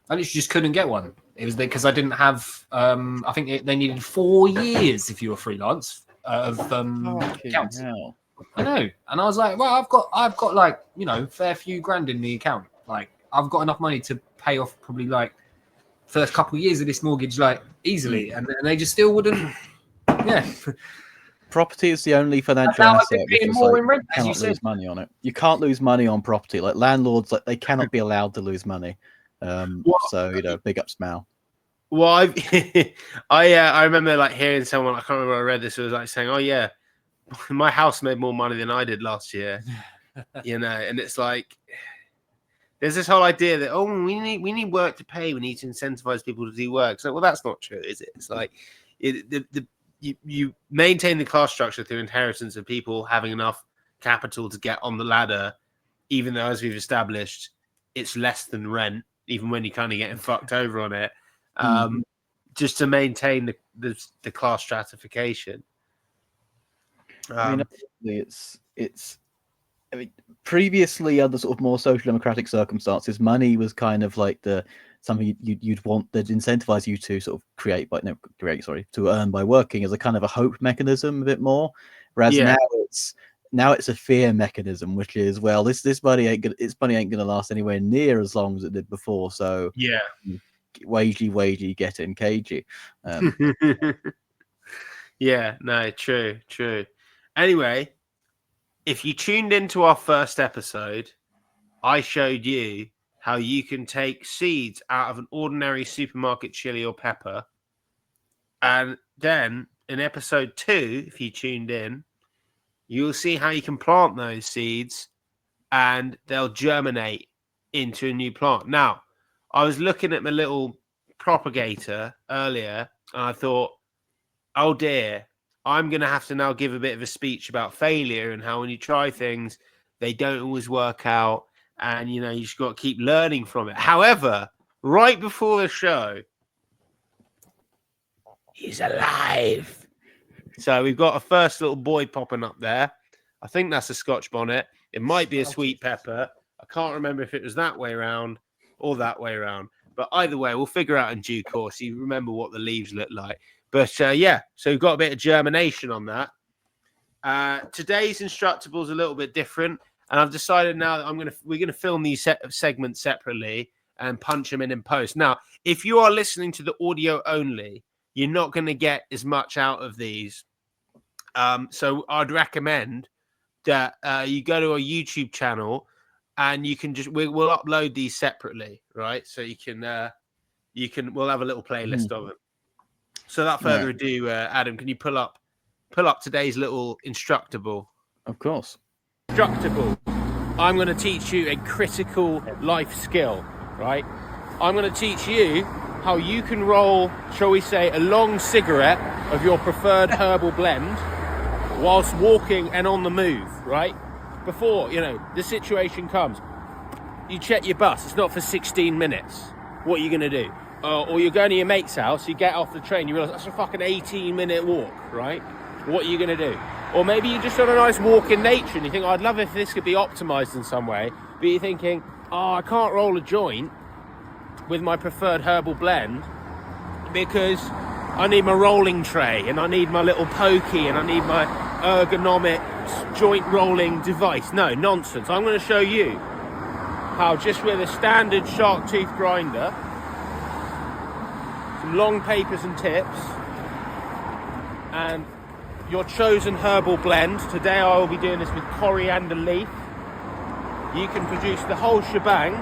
Speaker 2: I literally just couldn't get one. It was because I didn't have. I think they needed 4 years if you were freelance of accounts.
Speaker 3: Hell.
Speaker 2: I know, and I was like, well, I've got like fair few grand in the account. Like I've got enough money to pay off probably like first couple of years of this mortgage like easily, and they just still wouldn't. Yeah.
Speaker 3: Property is the only financial asset because you cannot lose money on it. You can't lose money on property. Like landlords, they cannot be allowed to lose money. So big up Smell.
Speaker 1: Well, I remember like hearing someone, I can't remember where I read this, it was like saying, "Oh yeah, my house made more money than I did last year." And it's like there's this whole idea that we need work to pay, we need to incentivize people to do work. So well, that's not true, is it? It's like you maintain the class structure through inheritance of people having enough capital to get on the ladder, even though, as we've established, it's less than rent, even when you're kind of getting fucked over on it, just to maintain the class stratification.
Speaker 3: Previously under sort of more social democratic circumstances, money was kind of like something you'd want that incentivize you to sort of to earn by working as a kind of a hope mechanism a bit more. Whereas now it's a fear mechanism, which is, well, this money ain't gonna last anywhere near as long as it did before. So wagey, get in cagey.
Speaker 1: Yeah, no, true. Anyway, if you tuned into our first episode, I showed you how you can take seeds out of an ordinary supermarket chili or pepper. And then in episode 2, if you tuned in, you'll see how you can plant those seeds and they'll germinate into a new plant. Now, I was looking at my little propagator earlier and I thought, oh dear, I'm going to have to now give a bit of a speech about failure and how when you try things, they don't always work out. And, you just got to keep learning from it. However, right before the show, he's alive. So we've got a first little boy popping up there. I think that's a Scotch bonnet. It might be a sweet pepper. I can't remember if it was that way around or that way around. But either way, we'll figure out in due course. You remember what the leaves look like. But so we've got a bit of germination on that. Today's instructable is a little bit different. And I've decided now that we're gonna film these segments separately and punch them in post. Now, if you are listening to the audio only, you're not going to get as much out of these. So I'd recommend that you go to our YouTube channel and you can we'll upload these separately, right? So we'll have a little playlist of them. So without further ado, Adam, can you pull up today's little instructable?
Speaker 3: Of course.
Speaker 1: Instructable. I'm going to teach you a critical life skill, right? I'm going to teach you how you can roll, shall we say, a long cigarette of your preferred herbal blend whilst walking and on the move, right? Before, you know, the situation comes, you check your bus, it's not for 16 minutes. What are you going to do? Or you're going to your mate's house, you get off the train, you realise that's a fucking 18-minute walk, right? What are you going to do? Or maybe you're just on a nice walk in nature and you think, oh, I'd love if this could be optimised in some way, but you're thinking, oh, I can't roll a joint with my preferred herbal blend because I need my rolling tray and I need my little pokey and I need my ergonomic joint rolling device. No, nonsense. I'm going to show you how just with a standard shark tooth grinder, some long papers and tips, and your chosen herbal blend. Today I will be doing this with coriander leaf. You can produce the whole shebang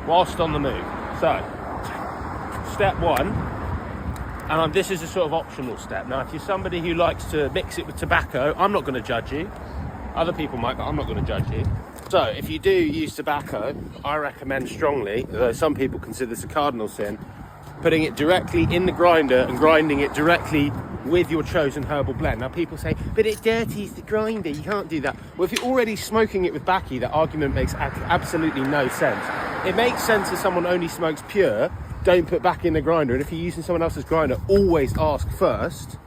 Speaker 1: whilst on the move. So, step one, and this is a sort of optional step. Now, if you're somebody who likes to mix it with tobacco, I'm not going to judge you. Other people might, but I'm not going to judge you. So, if you do use tobacco, I recommend strongly, though some people consider this a cardinal sin, putting it directly in the grinder and grinding it directly with your chosen herbal blend. Now people say, but it dirties the grinder, you can't do that. Well, if you're already smoking it with baccy, that argument makes absolutely no sense. It makes sense if someone only smokes pure, don't put back in the grinder, and if you're using someone else's grinder, always ask first.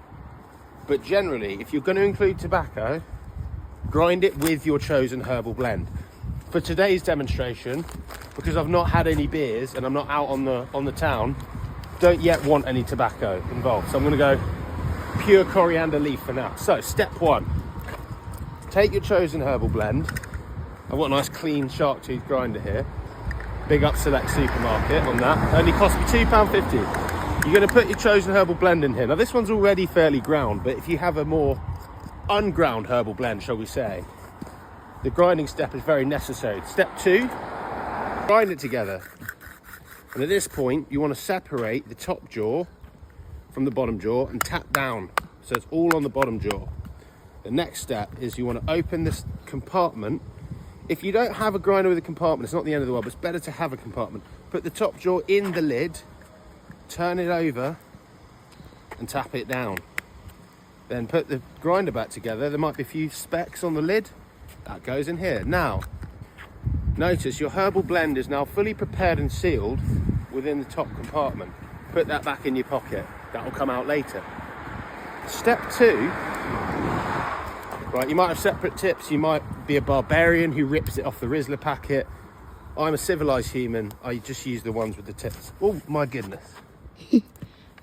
Speaker 1: But generally, if you're going to include tobacco, grind it with your chosen herbal blend. For today's demonstration, because I've not had any beers and I'm not out on the town, don't yet want any tobacco involved. So I'm going to go pure coriander leaf for now. So step one, take your chosen herbal blend. I've got a nice clean shark tooth grinder here. Big up Select Supermarket on that. It only cost me £2.50. You're going to put your chosen herbal blend in here. Now this one's already fairly ground, but if you have a more unground herbal blend, shall we say, the grinding step is very necessary. Step two, grind it together. And at this point, you want to separate the top jaw from the bottom jaw and tap down. So it's all on the bottom jaw. The next step is you want to open this compartment. If you don't have a grinder with a compartment, it's not the end of the world, but it's better to have a compartment. Put the top jaw in the lid, turn it over and tap it down. Then put the grinder back together. There might be a few specks on the lid. That goes in here. Now, notice your herbal blend is now fully prepared and sealed within the top compartment. Put that back in your pocket. That will come out later. Step two, right, you might have separate tips. You might be a barbarian who rips it off the Rizzler packet. I'm a civilized human. I just use the ones with the tips. Oh my goodness.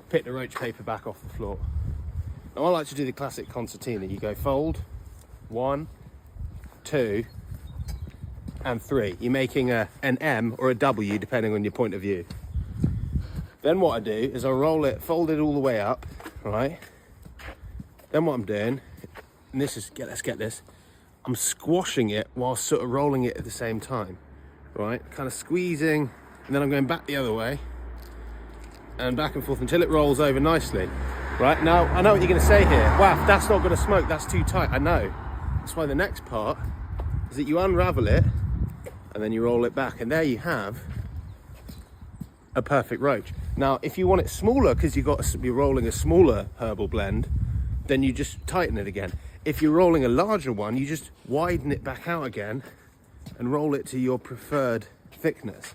Speaker 1: Pick the roach paper back off the floor. Now I like to do the classic concertina. You go fold, 1, 2, and 3. You're making an M or a W depending on your point of view. Then what I do is I roll it, fold it all the way up, right? Then what I'm doing, and this is, let's get this, I'm squashing it while sort of rolling it at the same time, right? Kind of squeezing, and then I'm going back the other way and back and forth until it rolls over nicely, right? Now, I know what you're going to say here. Wow, that's not going to smoke, that's too tight. I know. That's why the next part is that you unravel it and then you roll it back, and there you have a perfect roach. Now, if you want it smaller because you're rolling a smaller herbal blend, then you just tighten it again. If you're rolling a larger one, you just widen it back out again and roll it to your preferred thickness.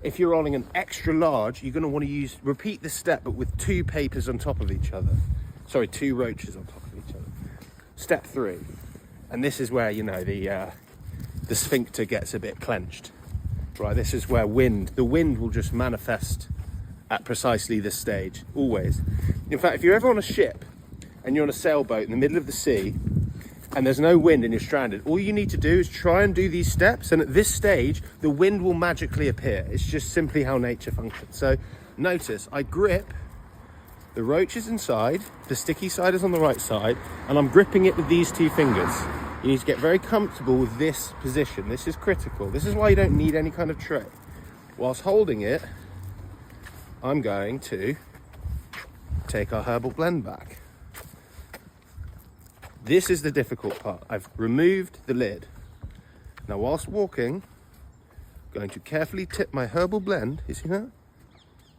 Speaker 1: If you're rolling an extra large, you're going to want to repeat the step, but with 2 papers on top of each other. Sorry, 2 roaches on top of each other. Step 3, and this is where, you know, the sphincter gets a bit clenched. Right, this is where the wind will just manifest at precisely this stage, always. In fact, if you're ever on a ship and you're on a sailboat in the middle of the sea and there's no wind and you're stranded, all you need to do is try and do these steps, and at this stage, the wind will magically appear. It's just simply how nature functions. So notice, I grip, the roach is inside, the sticky side is on the right side, and I'm gripping it with these 2 fingers. You need to get very comfortable with this position. This is critical. This is why you don't need any kind of tray. Whilst holding it, I'm going to take our herbal blend back. This is the difficult part. I've removed the lid. Now, whilst walking, going to carefully tip my herbal blend. You see that?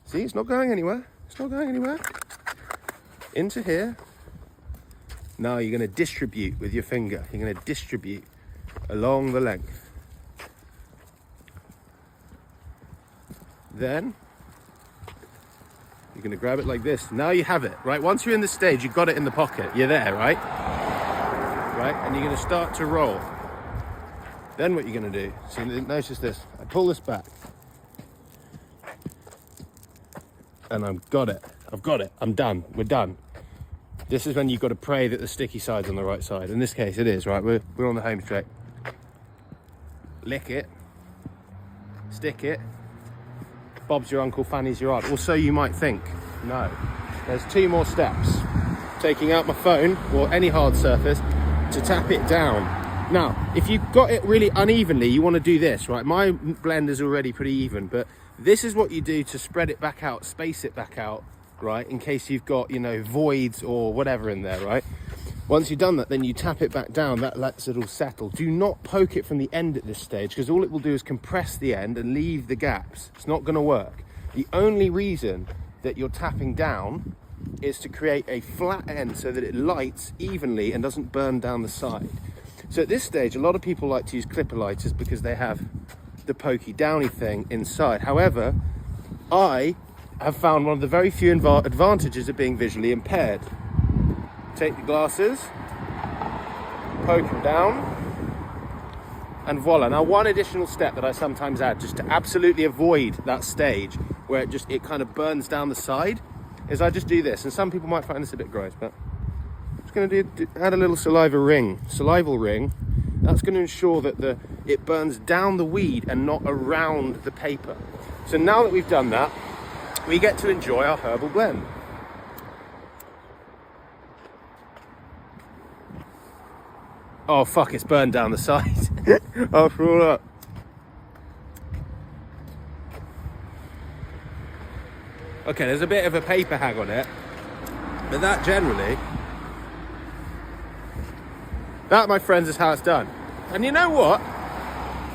Speaker 1: See, it's not going anywhere. It's not going anywhere. Into here. Now you're going to distribute with your finger. You're going to distribute along the length. Then you're going to grab it like this. Now you have it, right? Once you're in the stage, you've got it in the pocket. You're there, right? Right? And you're going to start to roll. Then what you're going to do, so notice this. I pull this back. And I've got it. I'm done. We're done. This is when you've got to pray that the sticky side's on the right side. In this case, it is, right? We're on the home straight. Lick it. Stick it. Bob's your uncle, Fanny's your aunt. Or so you might think. No. There's 2 more steps. Taking out my phone or any hard surface to tap it down. Now, if you've got it really unevenly, you want to do this, right? My blend is already pretty even, but this is what you do to spread it back out, space it back out, right? In case you've got, voids or whatever in there, right? Once you've done that, then you tap it back down. That lets it all settle. Do not poke it from the end at this stage, because all it will do is compress the end and leave the gaps. It's not going to work. The only reason that you're tapping down is to create a flat end so that it lights evenly and doesn't burn down the side. So at this stage, a lot of people like to use clipper lighters because they have the pokey downy thing inside. However, I have found one of the very few advantages of being visually impaired. Take the glasses, poke them down, and voila. Now, one additional step that I sometimes add, just to absolutely avoid that stage where it kind of burns down the side, is I just do this. And some people might find this a bit gross, but I'm just going to add a little salival ring. That's going to ensure that it burns down the weed and not around the paper. So now that we've done that, we get to enjoy our herbal blend. Oh fuck, it's burned down the side. I'll throw it up. Okay, there's a bit of a paper hang on it, but that generally, that, my friends, is how it's done. And you know what?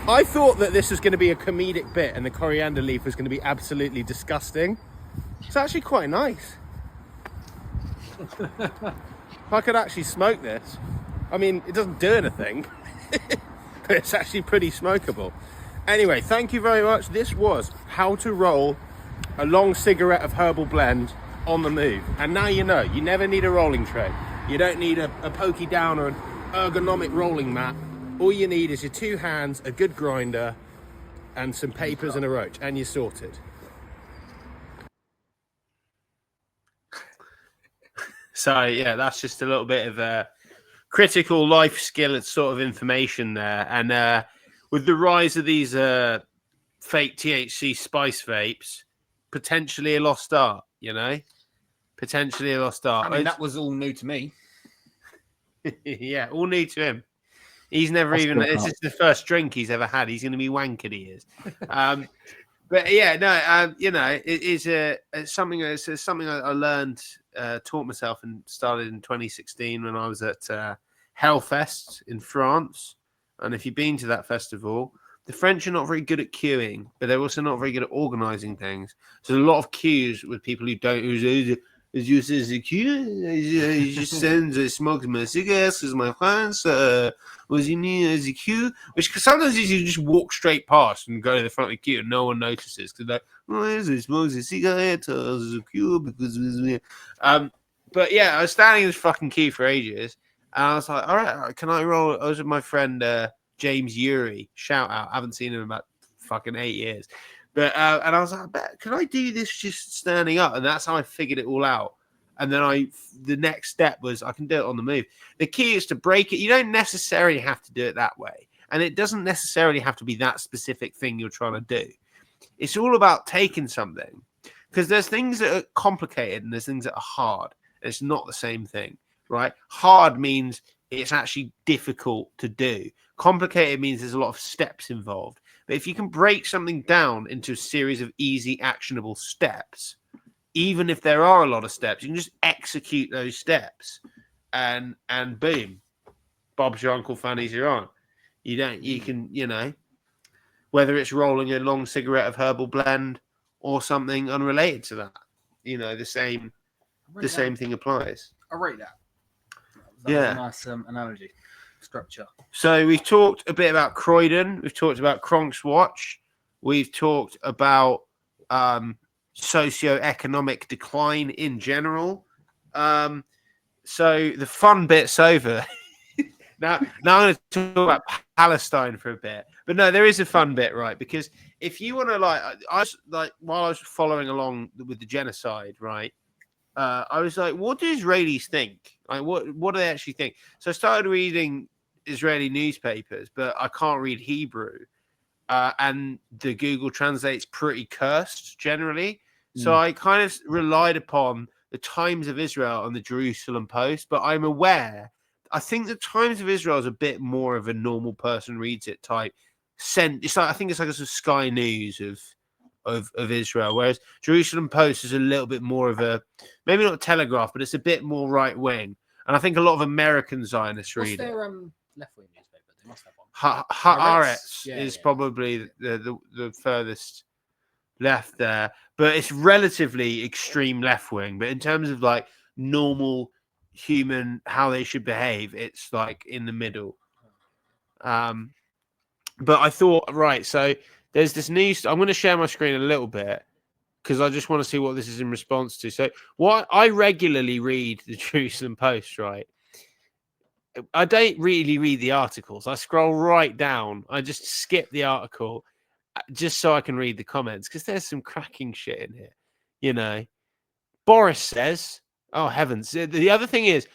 Speaker 1: I thought that this was going to be a comedic bit and the coriander leaf was going to be absolutely disgusting. It's actually quite nice. If I could actually smoke this, I mean, it doesn't do anything, but it's actually pretty smokable. Anyway, thank you very much. This was how to roll a long cigarette of herbal blend on the move. And now you know, you never need a rolling tray. You don't need a pokey down or an ergonomic rolling mat. All you need is your 2 hands, a good grinder, and some papers and a roach, and you're sorted. So, yeah, that's just a little bit of a critical life skill sort of information there. And with the rise of these fake THC spice vapes, potentially a lost art, Potentially a lost art.
Speaker 2: I mean, that was all new to me.
Speaker 1: Yeah, all new to him. He's never this is the first drink he's ever had. He's going to be wankered, he is. But yeah, no, it's something I learned, taught myself, and started in 2016 when I was at Hellfest in France. And if you've been to that festival, the French are not very good at queuing, but they're also not very good at organising things. So there's a lot of queues with people who don't. As you say, the queue, I just smoke my cigarettes because my friends was in the queue, which sometimes you just walk straight past and go to the front of the queue and no one notices because they're like, he smokes a cigarette, there's a queue because but yeah, I was standing in this fucking queue for ages and I was like, all right, can I roll? I was with my friend James Urey, shout out, I haven't seen him in about fucking 8 years. But and I was like, can I do this just standing up? And that's how I figured it all out. And then the next step was I can do it on the move. The key is to break it. You don't necessarily have to do it that way. And it doesn't necessarily have to be that specific thing you're trying to do. It's all about taking something. Because there's things that are complicated and there's things that are hard. It's not the same thing, right? Hard means it's actually difficult to do. Complicated means there's a lot of steps involved. But if you can break something down into a series of easy, actionable steps, even if there are a lot of steps, you can just execute those steps, and boom, Bob's your uncle, Fanny's your aunt. You can, whether it's rolling a long cigarette of herbal blend or something unrelated to that. You know, the same thing applies.
Speaker 2: I rate that. That
Speaker 1: Yeah.
Speaker 2: was a nice analogy structure.
Speaker 1: So we've talked a bit about Croydon. We've talked about CronxWatch. We've talked about socio-economic decline in general. So the fun bit's over. now I'm going to talk about Palestine for a bit. But no, there is a fun bit, right? Because if you want to, while I was following along with the genocide, right? I was like, what do Israelis think? Like, what do they actually think? So I started reading Israeli newspapers, but I can't read Hebrew. And the Google Translate's pretty cursed generally. So I kind of relied upon the Times of Israel and the Jerusalem Post, but I'm aware, I think the Times of Israel is a bit more of a normal person reads it type. It's like, I think it's like a sort of Sky News of Israel, whereas Jerusalem Post is a little bit more of a, maybe not Telegraph, but it's a bit more right wing. And I think a lot of American Zionists read
Speaker 2: What's their
Speaker 1: it.
Speaker 2: left wing newspaper? They must have one.
Speaker 1: Haaretz
Speaker 2: Yeah,
Speaker 1: is
Speaker 2: yeah.
Speaker 1: probably the furthest left there, but it's relatively extreme left wing. But in terms of like normal human how they should behave, it's like in the middle. But I thought, right, so there's this news. I'm going to share my screen a little bit because I just want to see what this is in response to. So what I regularly read the Jerusalem Post, right? I don't really read the articles. I scroll right down. I just skip the article just so I can read the comments because there's some cracking shit in here. You know, Boris says, oh, heavens. The other thing is,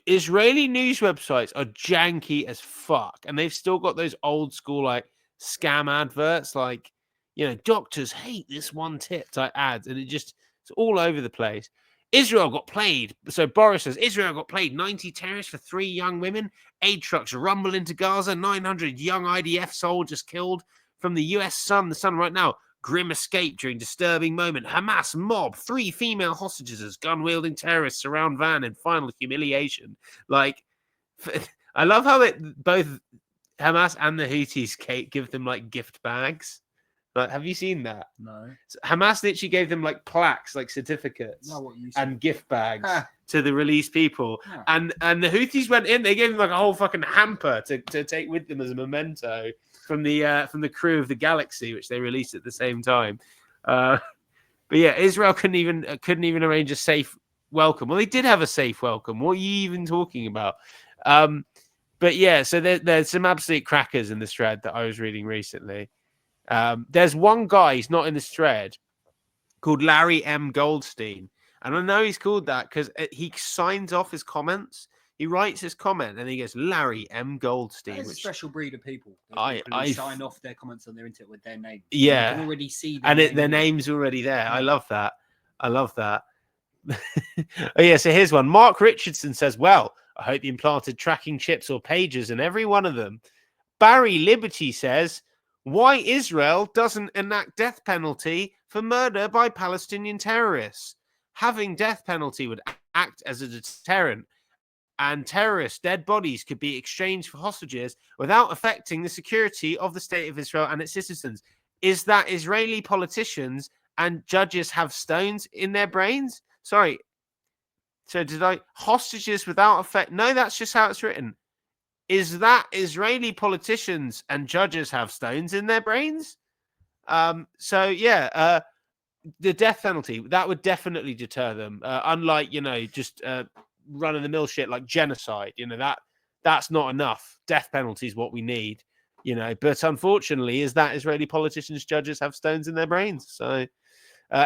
Speaker 1: Israeli news websites are janky as fuck. And they've still got those old school, like, scam adverts, like, you know, doctors hate this one tip type ads. And it's all over the place. Israel got played. So Boris says, Israel got played 90 terrorists for 3 young women. Aid trucks rumble into Gaza. 900 young IDF soldiers killed from the US Sun. The Sun right now. Grim escape during disturbing moment. Hamas mob. 3 female hostages as gun-wielding terrorists surround van in final humiliation. Like, I love how both Hamas and the Houthis give them like gift bags. Like, have you seen that?
Speaker 2: No.
Speaker 1: So Hamas literally gave them like plaques, like certificates,
Speaker 2: No, what you
Speaker 1: and gift bags
Speaker 2: Huh.
Speaker 1: to the released people.
Speaker 2: Huh.
Speaker 1: And the Houthis went in. They gave them like a whole fucking hamper to take with them as a memento from the crew of the Galaxy, which they released at the same time. But yeah, Israel couldn't even arrange a safe welcome. Well, they did have a safe welcome. What are you even talking about? But yeah, so there's some absolute crackers in this thread that I was reading recently. There's one guy, he's not in this thread, called Larry M. Goldstein. And I know he's called that because he signs off his comments. He writes his comment and he goes, Larry M. Goldstein.
Speaker 2: That is a special breed of people.
Speaker 1: I
Speaker 2: sign off their comments on their internet with their name.
Speaker 1: Yeah.
Speaker 2: You can already see
Speaker 1: their name's already there.
Speaker 2: Yeah.
Speaker 1: I love that. Oh, yeah, so here's one. Mark Richardson says, well, I hope you implanted tracking chips or pagers in every one of them. Barry Liberty says, why Israel doesn't enact death penalty for murder by Palestinian terrorists. Having death penalty would act as a deterrent, and terrorists' dead bodies could be exchanged for hostages without affecting the security of the state of Israel and its citizens. Is that Israeli politicians and judges have stones in their brains? Sorry. So hostages without effect? No, that's just how it's written. Is that Israeli politicians and judges have stones in their brains? So yeah, the death penalty, that would definitely deter them. Unlike, just run-of-the-mill shit like genocide, that's not enough. Death penalty is what we need, But unfortunately, is that Israeli politicians, judges have stones in their brains? So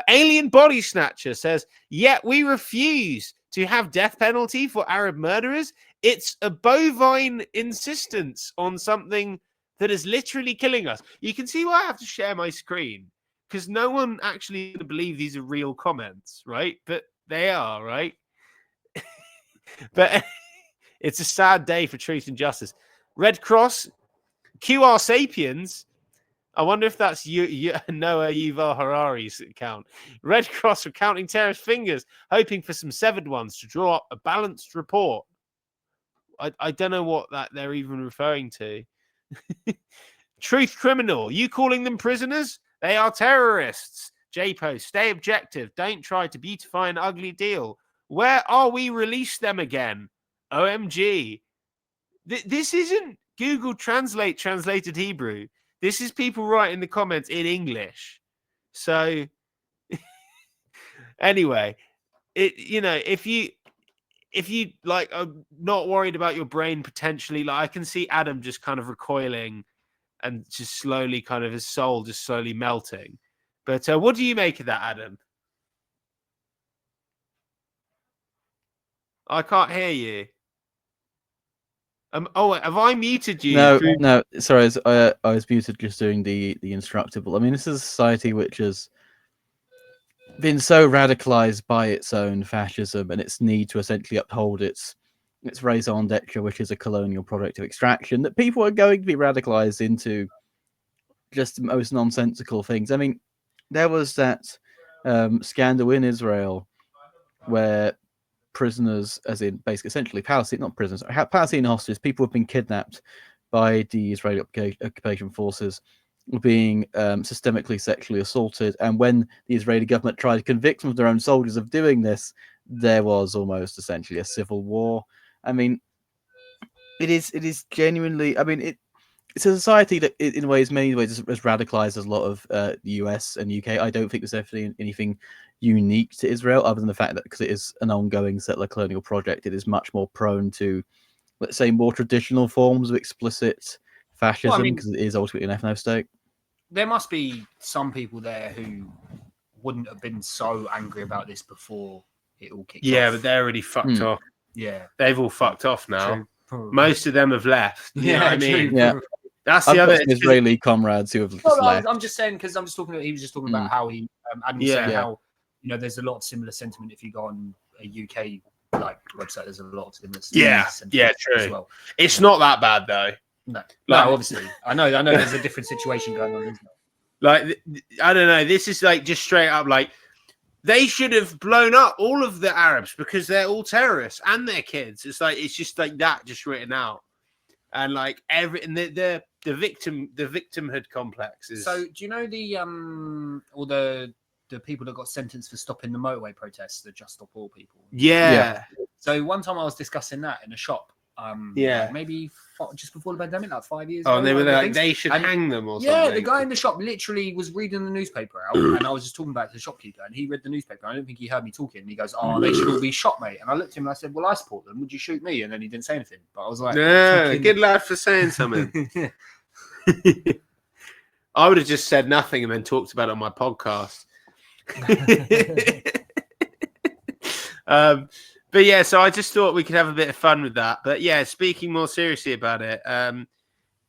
Speaker 1: Alien Body Snatcher says, yet we refuse to have death penalty for Arab murderers. It's a bovine insistence on something that is literally killing us. You can see why I have to share my screen, because no one actually going to believe these are real comments, right? But they are, right? But it's a sad day for truth and justice. Red Cross, QR Sapiens. I wonder if that's Noah Yuval Harari's account. Red Cross are counting terrorist fingers, hoping for some severed ones to draw up a balanced report. I don't know what that they're even referring to. Truth criminal. You calling them prisoners? They are terrorists. J-Post, stay objective. Don't try to beautify an ugly deal. Where are we? Release them again. OMG. This isn't Google Translate translated Hebrew. This is people writing the comments in English. So anyway, if you like are not worried about your brain potentially, like I can see Adam just kind of recoiling and just slowly kind of his soul just slowly melting. But what do you make of that, Adam? I can't hear you. Oh, have I muted you?
Speaker 3: No. Sorry, I was muted just doing the instructable. I mean, this is a society which has been so radicalized by its own fascism and its need to essentially uphold its raison d'etre, which is a colonial product of extraction, that people are going to be radicalized into just the most nonsensical things. I mean, there was that scandal in Israel where prisoners, as in basically essentially Palestinian hostages, people have been kidnapped by the Israeli occupation forces, being systemically sexually assaulted. And when the Israeli government tried to convict some of their own soldiers of doing this, there was almost essentially a civil war. I mean, it is genuinely. I mean, it's a society that, in many ways, has radicalized as a lot of the US and UK. I don't think there's definitely anything unique to Israel, other than the fact that because it is an ongoing settler colonial project, it is much more prone to, let's say, more traditional forms of explicit fascism, because it is ultimately an ethno state.
Speaker 2: There must be some people there who wouldn't have been so angry about this before it all kicked off.
Speaker 1: Yeah, but they're already fucked off.
Speaker 2: Yeah.
Speaker 1: They've all fucked off now. Most of them have left. You know what I mean?
Speaker 3: Yeah.
Speaker 1: That's the other
Speaker 3: Israeli comrades who have just left.
Speaker 2: I'm just saying, because I'm just talking about, he was just talking about how he Adam was saying how, there's a lot of similar sentiment if you go on a UK like website. There's a lot of similar sentiment
Speaker 1: true
Speaker 2: as well.
Speaker 1: It's not that bad though.
Speaker 2: No, obviously. I know there's a different situation going on, isn't there?
Speaker 1: Like, I don't know. This is like just straight up like they should have blown up all of the Arabs because they're all terrorists and their kids. It's just like that, just written out. And like the victimhood complex is.
Speaker 2: So do you know the people that got sentenced for stopping the motorway protests, the Just Stop All people?
Speaker 1: Yeah.
Speaker 2: So one time I was discussing that in a shop. Like maybe just before the pandemic, like 5 years ago.
Speaker 1: And they were like, they should hang them or something.
Speaker 2: Yeah, the guy in the shop literally was reading the newspaper out, and I was just talking about it to the shopkeeper, and he read the newspaper. I don't think he heard me talking. And he goes, "Oh, they should all be shot, mate." And I looked at him and I said, "Well, I support them. Would you shoot me?" And then he didn't say anything. But I was like,
Speaker 1: "Yeah, good lad for saying something." I would have just said nothing and then talked about it on my podcast. But yeah, so I just thought we could have a bit of fun with that. But yeah, speaking more seriously about it,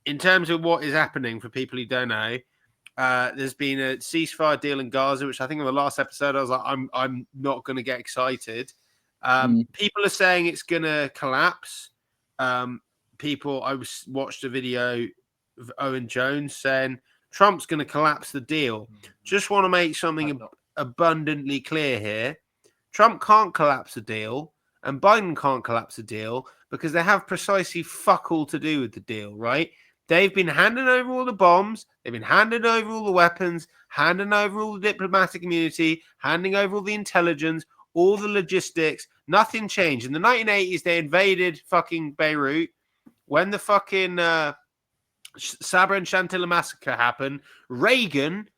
Speaker 1: in terms of what is happening for people who don't know, there's been a ceasefire deal in Gaza, which I think in the last episode I was like, I'm not going to get excited. People are saying it's going to collapse. I watched a video of Owen Jones saying Trump's going to collapse the deal. Just want to make something abundantly clear here. Trump can't collapse the deal. And Biden can't collapse the deal because they have precisely fuck all to do with the deal, right? They've been handing over all the bombs. They've been handing over all the weapons, handing over all the diplomatic immunity, handing over all the intelligence, all the logistics. Nothing changed. In the 1980s, they invaded fucking Beirut. When the fucking Sabra and Shatila massacre happened, Reagan,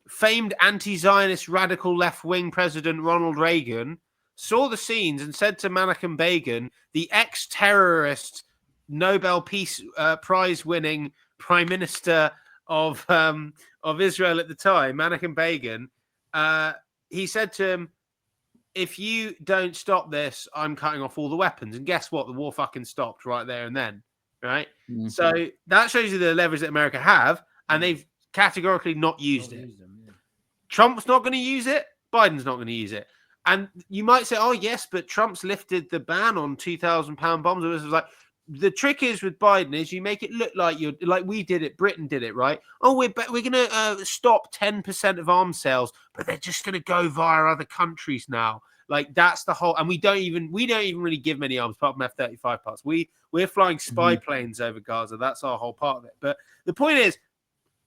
Speaker 1: famed anti-Zionist radical left-wing president Ronald Reagan, saw the scenes and said to Menachem Begin, the ex-terrorist Nobel Peace Prize winning Prime Minister of Israel at the time, Menachem Begin, he said to him, if you don't stop this, I'm cutting off all the weapons. And guess what? The war fucking stopped right there and then, right? Mm-hmm. So that shows you the leverage that America have, and they've categorically not used it. Trump's not going to use it. Biden's not going to use it. And you might say, oh, yes, but Trump's lifted the ban on 2,000-pound bombs. It was like, the trick is with Biden is you make it look like you're like we did it. Britain did it, right? Oh, we're going to stop 10% of arms sales, but they're just going to go via other countries now. Like that's the whole. And we don't even really give many arms apart from F-35 parts. We're flying spy planes over Gaza. That's our whole part of it. But the point is,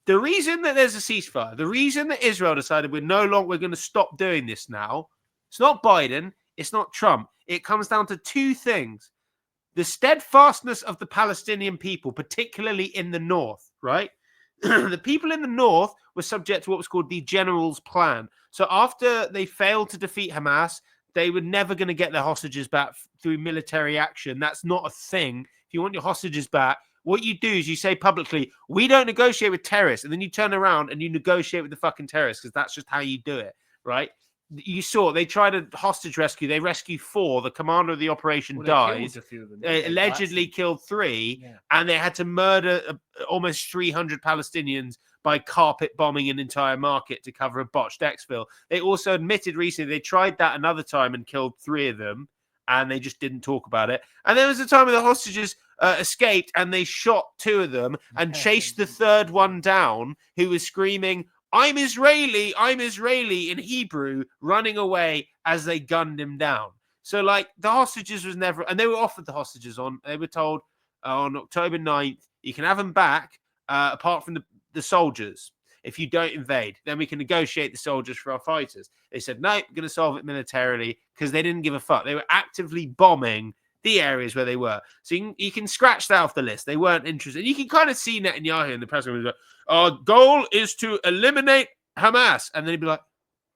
Speaker 1: The reason that there's a ceasefire, the reason that Israel decided we're going to stop doing this now, it's not Biden, it's not Trump. It comes down to two things. The steadfastness of the Palestinian people, particularly in the north, right? The people in the north were subject to what was called the General's Plan. So after they failed to defeat Hamas, they were never going to get their hostages back through military action. That's not a thing. If you want your hostages back, what you do is you say publicly, we don't negotiate with terrorists. And then you turn around and you negotiate with the fucking terrorists because that's just how you do it, right? You saw they tried a hostage rescue. They rescued 4. The commander of the operation dies. They allegedly killed 3. Yeah. And they had to murder almost 300 Palestinians by carpet bombing an entire market to cover a botched exfil. They also admitted recently they tried that another time and killed 3 of them. And they just didn't talk about it. And there was a time when the hostages escaped and they shot 2 of them and chased the 3rd one down, who was screaming, I'm Israeli in Hebrew, running away as they gunned him down. So, like, the hostages was never, and they were offered the hostages they were told on October 9th, you can have them back, apart from the soldiers. If you don't invade, then we can negotiate the soldiers for our fighters. They said, no, we're going to solve it militarily because they didn't give a fuck. They were actively bombing the areas where they were. So you can scratch that off the list. They weren't interested. You can kind of see Netanyahu in the press conference. Our goal is to eliminate Hamas. And then he'd be like,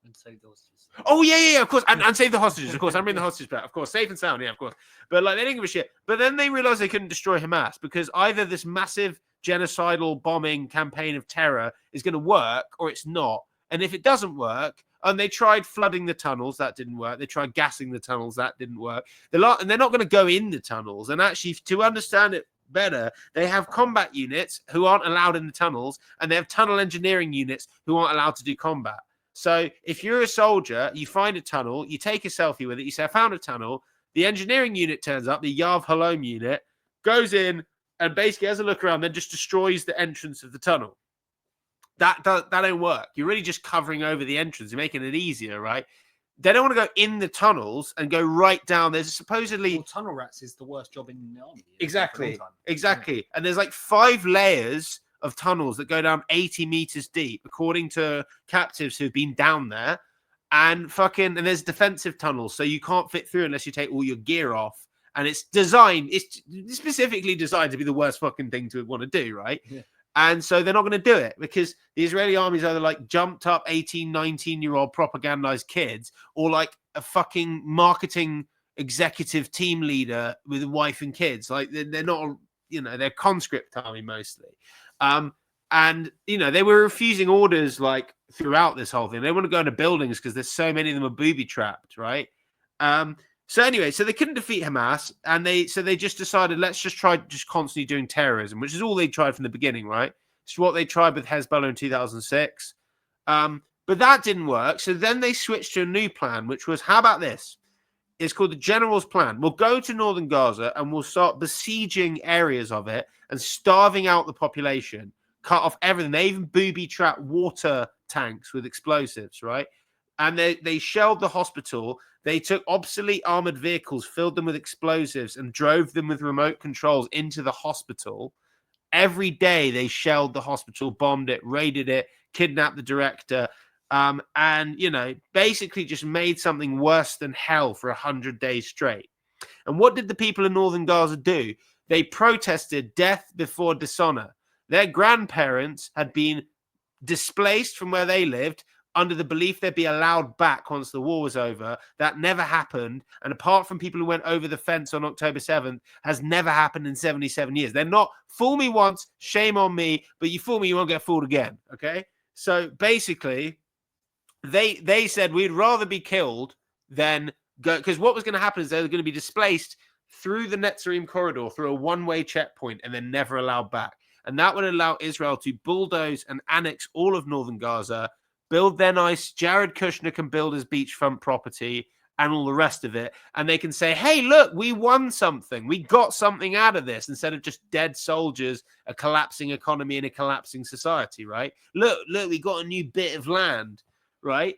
Speaker 2: and save the hostages.
Speaker 1: Oh, yeah, of course. And save the hostages, of course. I'm bringing the hostages back, of course. Safe and sound, yeah, of course. But like, they didn't give a shit. But then they realized they couldn't destroy Hamas because either this massive genocidal bombing campaign of terror is going to work or it's not. And if it doesn't work, and they tried flooding the tunnels, that didn't work. They tried gassing the tunnels, that didn't work. And they're not going to go in the tunnels. And actually, to understand it better, they have combat units who aren't allowed in the tunnels, and they have tunnel engineering units who aren't allowed to do combat. So if you're a soldier, you find a tunnel, you take a selfie with it, you say, I found a tunnel. The engineering unit turns up, the Yav Halom unit, goes in and basically has a look around, then just destroys the entrance of the tunnel. That don't work. You're really just covering over the entrance. You're making it easier, right? They don't want to go in the tunnels and go right down. There's supposedly...
Speaker 2: tunnel rats is the worst job in the army.
Speaker 1: Exactly. Yeah. And there's like 5 layers of tunnels that go down 80 meters deep, according to captives who've been down there. And there's defensive tunnels, so you can't fit through unless you take all your gear off. And it's specifically designed to be the worst fucking thing to want to do, right? Yeah. And so they're not going to do it because the Israeli army's either like jumped up 18, 19-year-old propagandized kids or like a fucking marketing executive team leader with a wife and kids. Like they're not, they're conscript army mostly. And, they were refusing orders like throughout this whole thing. They want to go into buildings because there's so many of them are booby trapped, right? So anyway, so they couldn't defeat Hamas, and they just decided, let's just try constantly doing terrorism, which is all they tried from the beginning, right? It's what they tried with Hezbollah in 2006. But that didn't work. So then they switched to a new plan, which was, how about this? It's called the General's Plan. We'll go to northern Gaza and we'll start besieging areas of it and starving out the population, cut off everything. They even booby-trap water tanks with explosives, right? And they shelled the hospital. They took obsolete armored vehicles, filled them with explosives, and drove them with remote controls into the hospital. Every day they shelled the hospital, bombed it, raided it, kidnapped the director, and, basically just made something worse than hell for 100 days straight. And what did the people in northern Gaza do? They protested death before dishonor. Their grandparents had been displaced from where they lived, under the belief they'd be allowed back once the war was over. That never happened. And apart from people who went over the fence on October 7th, has never happened in 77 years. They're not, fool me once, shame on me, but you fool me, you won't get fooled again. Okay? So basically, they said we'd rather be killed than go, because what was going to happen is they were going to be displaced through the Netzarim corridor, through a one-way checkpoint, and then never allowed back. And that would allow Israel to bulldoze and annex all of northern Gaza, build their nice, Jared Kushner can build his beachfront property and all the rest of it. And they can say, hey, look, we won something. We got something out of this instead of just dead soldiers, a collapsing economy and a collapsing society, right? Look, we got a new bit of land, right?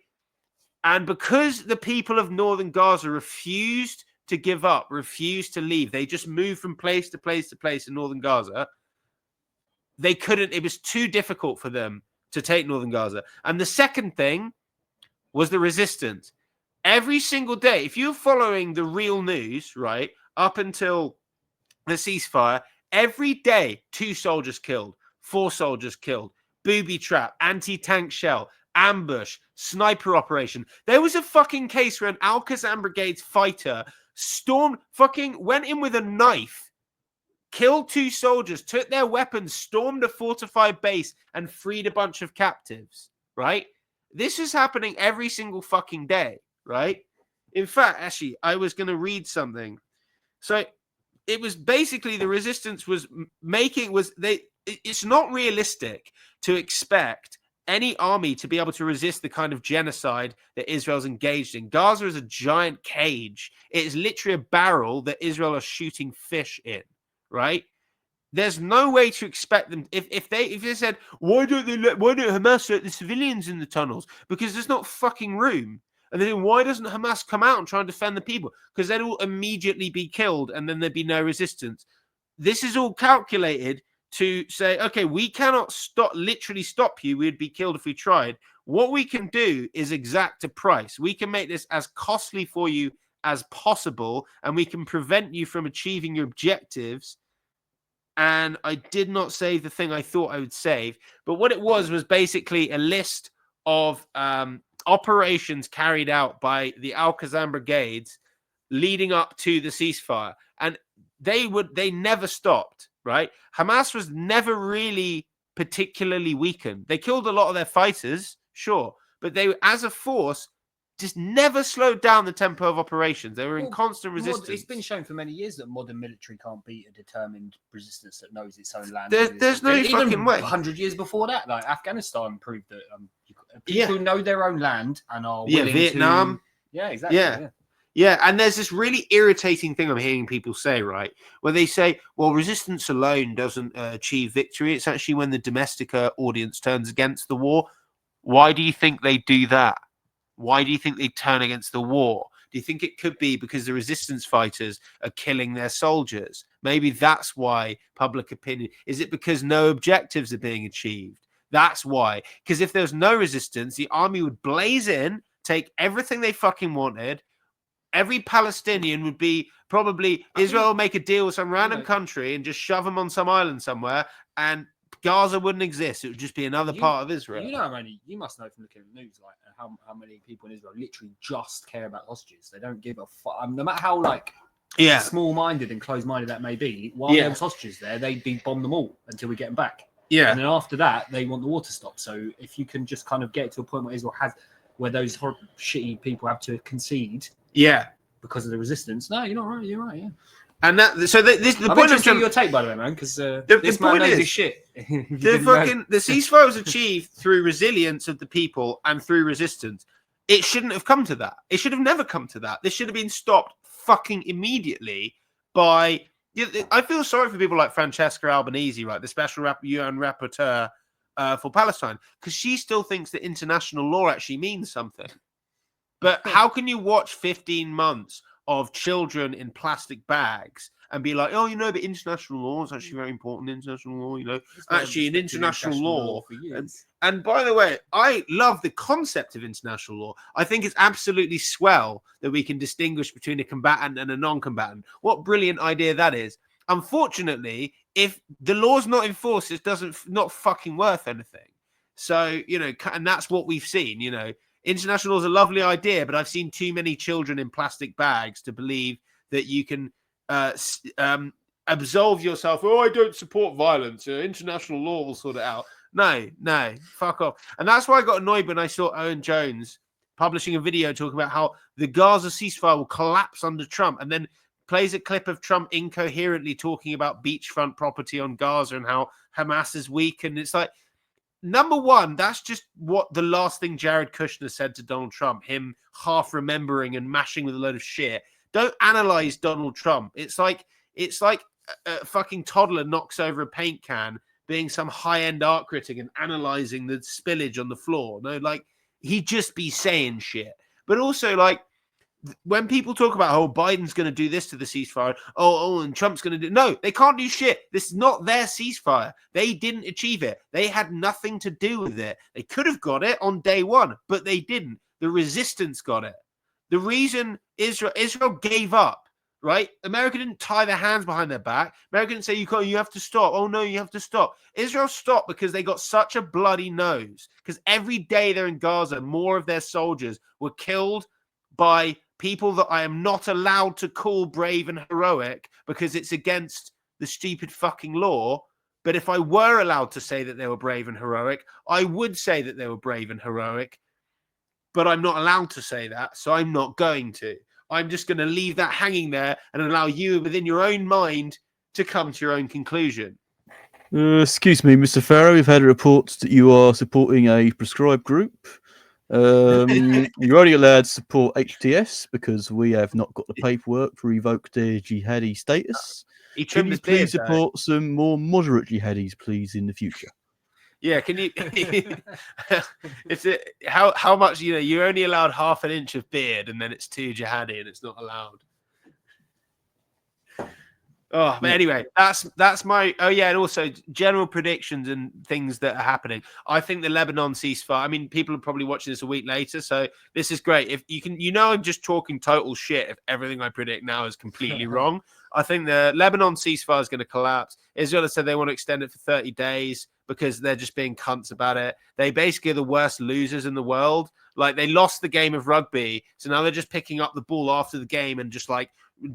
Speaker 1: And because the people of northern Gaza refused to give up, refused to leave, they just moved from place to place to place in northern Gaza. they couldn't. It was too difficult for them to take northern Gaza. And the second thing was the resistance. Every single day, if you're following the real news, right, up until the ceasefire, every day, 2 soldiers killed, 4 soldiers killed, booby trap, anti-tank shell, ambush, sniper operation. There was a fucking case where an Al-Qassam Brigade's fighter went in with a knife, killed 2 soldiers, took their weapons, stormed a fortified base, and freed a bunch of captives, right? This is happening every single fucking day, right? In fact, actually, I was going to read something. So it was basically the resistance it's not realistic to expect any army to be able to resist the kind of genocide that Israel's engaged in. Gaza is a giant cage. It is literally a barrel that Israel are shooting fish in, right? There's no way to expect them. If they said, why don't Hamas let the civilians in the tunnels? Because there's not fucking room. And then why doesn't Hamas come out and try and defend the people? Because they'd all immediately be killed and then there'd be no resistance. This is all calculated to say, okay, we cannot literally stop you. We'd be killed if we tried. What we can do is exact a price. We can make this as costly for you as possible, and we can prevent you from achieving your objectives. And I did not save the thing I thought I would save. But what it was basically a list of operations carried out by the Al-Qassam brigades leading up to the ceasefire. And they never stopped, right? Hamas was never really particularly weakened. They killed a lot of their fighters, sure. But they, as a force, just never slowed down the tempo of operations. They were in constant resistance.
Speaker 2: It's been shown for many years that modern military can't beat a determined resistance that knows its own land.
Speaker 1: There's no fucking way.
Speaker 2: 100 years before that, like Afghanistan proved that people know their own land and are willing
Speaker 1: Vietnam.
Speaker 2: to... Yeah, exactly.
Speaker 1: Yeah, and there's this really irritating thing I'm hearing people say, right? Where they say, well, resistance alone doesn't achieve victory. It's actually when the domestic audience turns against the war. Why do you think they do that? Why do you think they turn against the war? Do you think it could be because the resistance fighters are killing their soldiers? Maybe that's why public opinion... Is it because no objectives are being achieved? That's why. Because if there's no resistance, the army would blaze in, take everything they fucking wanted. Every Palestinian would be probably... Israel will make a deal with some random country and just shove them on some island somewhere, and Gaza wouldn't exist. It would just be another part of Israel.
Speaker 2: You know, you must know from looking at the news, like how many people in Israel literally just care about hostages. They don't give a fuck. No matter how small-minded and closed-minded that may be, while there was hostages there, they'd be bomb them all until we get them back. Yeah. And then after that, they want the war to stop. So if you can just kind of get to a point where Israel where those shitty people have to concede. Yeah, because of the resistance. No, you're not right. You're right. Yeah, and
Speaker 1: the point of
Speaker 2: your take, by the way, man, because this
Speaker 1: man
Speaker 2: knows his shit.
Speaker 1: The ceasefire was achieved through resilience of the people and through resistance. It shouldn't have come to that. It should have never come to that. This should have been stopped fucking immediately by. I feel sorry for people like Francesca Albanese, right, the special UN rapporteur for Palestine, because she still thinks that international law actually means something. But how can you watch 15 months of children in plastic bags and be like, oh, but international law is actually very important. International law, actually in international law. And by the way, I love the concept of international law. I think it's absolutely swell that we can distinguish between a combatant and a non-combatant. What brilliant idea that is. Unfortunately, if the law's not enforced, it not fucking worth anything. So, and that's what we've seen, International is a lovely idea, but I've seen too many children in plastic bags to believe that you can absolve yourself. Oh, I don't support violence. International law will sort it out. No, fuck off. And that's why I got annoyed when I saw Owen Jones publishing a video talking about how the Gaza ceasefire will collapse under Trump, and then plays a clip of Trump incoherently talking about beachfront property on Gaza and how Hamas is weak. And it's like, number one, that's just what the last thing Jared Kushner said to Donald Trump, him half remembering and mashing with a load of shit. Don't analyze Donald Trump. It's like a fucking toddler knocks over a paint can being some high-end art critic and analyzing the spillage on the floor. No, like, he'd just be saying shit. But also, like, when people talk about, oh, Biden's going to do this to the ceasefire, and Trump's going to do, no, they can't do shit. This is not their ceasefire. They didn't achieve it. They had nothing to do with it. They could have got it on day one, but they didn't. The resistance got it. The reason Israel gave up, right? America didn't tie their hands behind their back. America didn't say, you have to stop. Oh, no, you have to stop. Israel stopped because they got such a bloody nose. Because every day they're in Gaza, more of their soldiers were killed by people that I am not allowed to call brave and heroic because it's against the stupid fucking law. But if I were allowed to say that they were brave and heroic, I would say that they were brave and heroic. But I'm not allowed to say that, so I'm not going to. I'm just going to leave that hanging there and allow you within your own mind to come to your own conclusion.
Speaker 3: Excuse me, Mr. Farrow, we've had reports that you are supporting a prescribed group. You're only allowed to support HTS because we have not got the paperwork to revoke their jihadi status.
Speaker 1: He
Speaker 3: Can
Speaker 1: trimmed
Speaker 3: you
Speaker 1: his beard,
Speaker 3: please
Speaker 1: though.
Speaker 3: support some more moderate jihadis, please, in the future?
Speaker 1: Yeah, can you? It's how much? You're only allowed half an inch of beard, and then it's too jihadi, and it's not allowed. Oh, but anyway, that's my. Oh yeah, and also general predictions and things that are happening. I think the Lebanon ceasefire. I mean, people are probably watching this a week later, so this is great. If you can, I'm just talking total shit. If everything I predict now is completely wrong, I think the Lebanon ceasefire is going to collapse. Israel has said they want to extend it for 30 days because they're just being cunts about it. They basically are the worst losers in the world. Like, they lost the game of rugby, so now they're just picking up the ball after the game and just like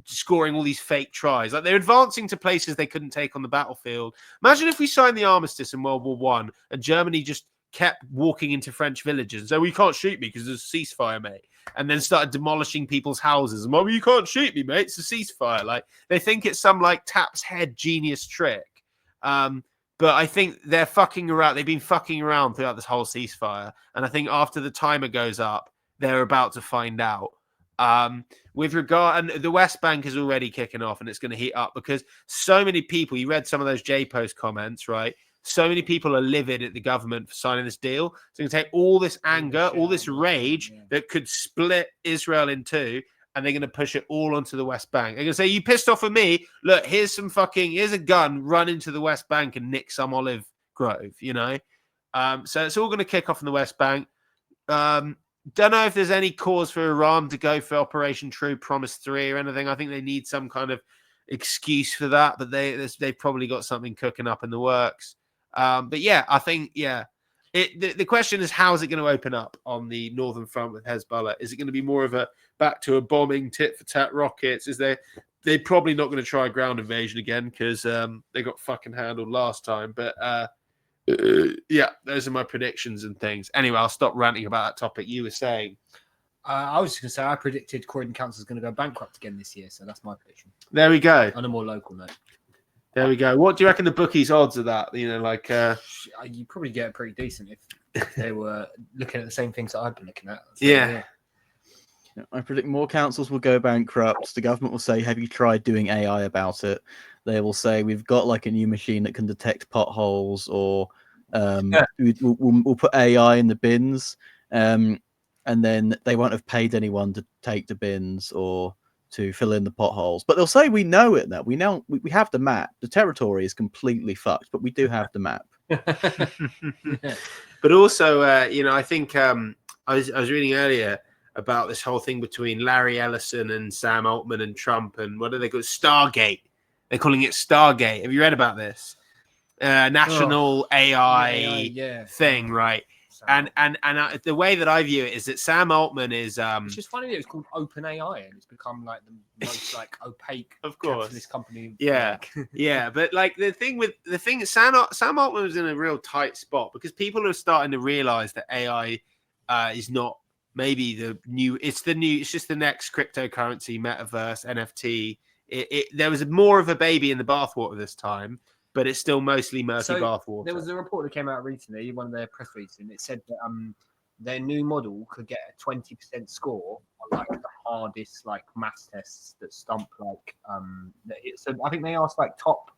Speaker 1: scoring all these fake tries. Like, they're advancing to places they couldn't take on the battlefield. Imagine if we signed the armistice in World War I and Germany just kept walking into French villages and said, well, you can't shoot me because there's a ceasefire, mate. And then started demolishing people's houses. And, well, you can't shoot me, mate. It's a ceasefire. Like, they think it's some like Tap's head genius trick. But I think they're fucking around. They've been fucking around throughout this whole ceasefire. And I think after the timer goes up, they're about to find out. With regard, and the West Bank is already kicking off and it's going to heat up because so many people, you read some of those J-Post comments, right? So many people are livid at the government for signing this deal. So you can take all this anger, all this rage that could split Israel in two, and they're going to push it all onto the West Bank. They're going to say, you pissed off at me. Look, here's a gun, run into the West Bank and nick some olive grove, So it's all going to kick off in the West Bank. Don't know if there's any cause for Iran to go for Operation True Promise 3 or anything. I think they need some kind of excuse for that, but they've probably got something cooking up in the works. But yeah, I think, the question is, how is it going to open up on the northern front with Hezbollah? Is it going to be more of a back to a bombing, tit-for-tat rockets? They're probably not going to try a ground invasion again because they got fucking handled last time. But yeah, those are my predictions and things. Anyway, I'll stop ranting about that topic you were saying.
Speaker 2: I was just going to say, I predicted Croydon Council is going to go bankrupt again this year, so that's my prediction.
Speaker 1: There we go.
Speaker 2: On a more local note.
Speaker 1: There we go. What do you reckon the bookies' odds of that?
Speaker 2: You probably get it pretty decent if they were looking at the same things that I've been looking at. So,
Speaker 1: yeah.
Speaker 3: I predict more councils will go bankrupt. The government will say, have you tried doing AI about it? They will say, we've got like a new machine that can detect potholes, or we'll put AI in the bins. And then they won't have paid anyone to take the bins or to fill in the potholes. But they'll say, we know it now. We have the map. The territory is completely fucked, but we do have the map.
Speaker 1: But also, I think I was reading earlier about this whole thing between Larry Ellison and Sam Altman and Trump, and what do they call it? Stargate. They're calling it Stargate. Have you read about this? National AI thing, right? And the way that I view it is that Sam Altman is
Speaker 2: it's just funny that it's called OpenAI and it's become like the most like opaque,
Speaker 1: of course,
Speaker 2: capitalist company.
Speaker 1: Yeah, yeah. But like the thing is Sam Altman was in a real tight spot because people are starting to realize that AI is not maybe the new. It's just the next cryptocurrency, metaverse, NFT. There was more of a baby in the bathwater this time, but it's still mostly murky bathwater.
Speaker 2: There was a report that came out recently, one of their press releases, and it said that their new model could get a 20% score on like the hardest like maths tests that stump like so I think they asked like top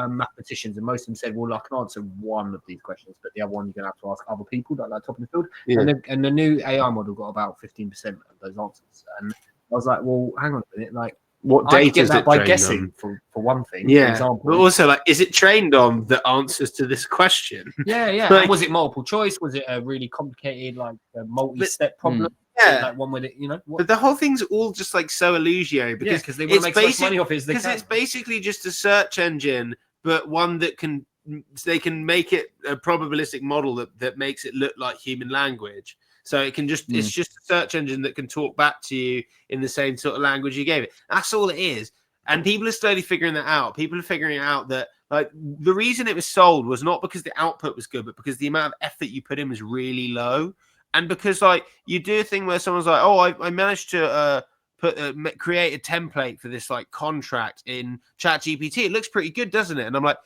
Speaker 2: mathematicians, and most of them said, well, I can answer one of these questions, but the other one you're going to have to ask other people that are top in the field.
Speaker 1: Yeah.
Speaker 2: And the new AI model got about 15% of those answers. And I was like, well, hang on a minute, like,
Speaker 1: What
Speaker 2: I
Speaker 1: data
Speaker 2: get
Speaker 1: is
Speaker 2: that
Speaker 1: it
Speaker 2: by
Speaker 1: trained
Speaker 2: guessing
Speaker 1: on?
Speaker 2: for one thing,
Speaker 1: Yeah,
Speaker 2: for example.
Speaker 1: but also, like, is it trained on the answers to this question?
Speaker 2: Yeah.
Speaker 1: Like-
Speaker 2: And was it multiple choice? Was it a really complicated, like, a multi-step problem?
Speaker 1: Yeah.
Speaker 2: Like one with it, you know?
Speaker 1: But the whole thing's all just like so illusionary because
Speaker 2: because they want to make so much money off it as they
Speaker 1: because
Speaker 2: can.
Speaker 1: it's basically just a search engine, but one that they can make it a probabilistic model that makes it look like human language. So it can just it's just a search engine that can talk back to you in the same sort of language you gave it. That's all it is. And people are slowly figuring that out. People are figuring out that, like, the reason it was sold was not because the output was good, but because the amount of effort you put in was really low. And because, like, you do a thing where someone's like, oh, I managed to create a template for this, like, contract in ChatGPT. It looks pretty good, doesn't it? And I'm like,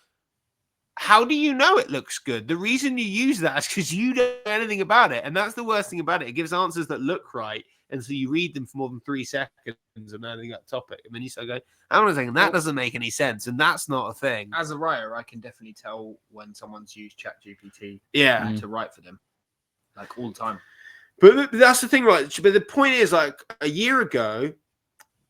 Speaker 1: how do you know it looks good? The reason you use that is because you don't know anything about it. And that's the worst thing about it. It gives answers that look right. And so you read them for more than 3 seconds and knowing that topic. And then you start going, hang on a second, that doesn't make any sense. And that's not a thing.
Speaker 2: As a writer, I can definitely tell when someone's used ChatGPT to write for them, like, all the time.
Speaker 1: But that's the thing, right? But the point is, like, a year ago,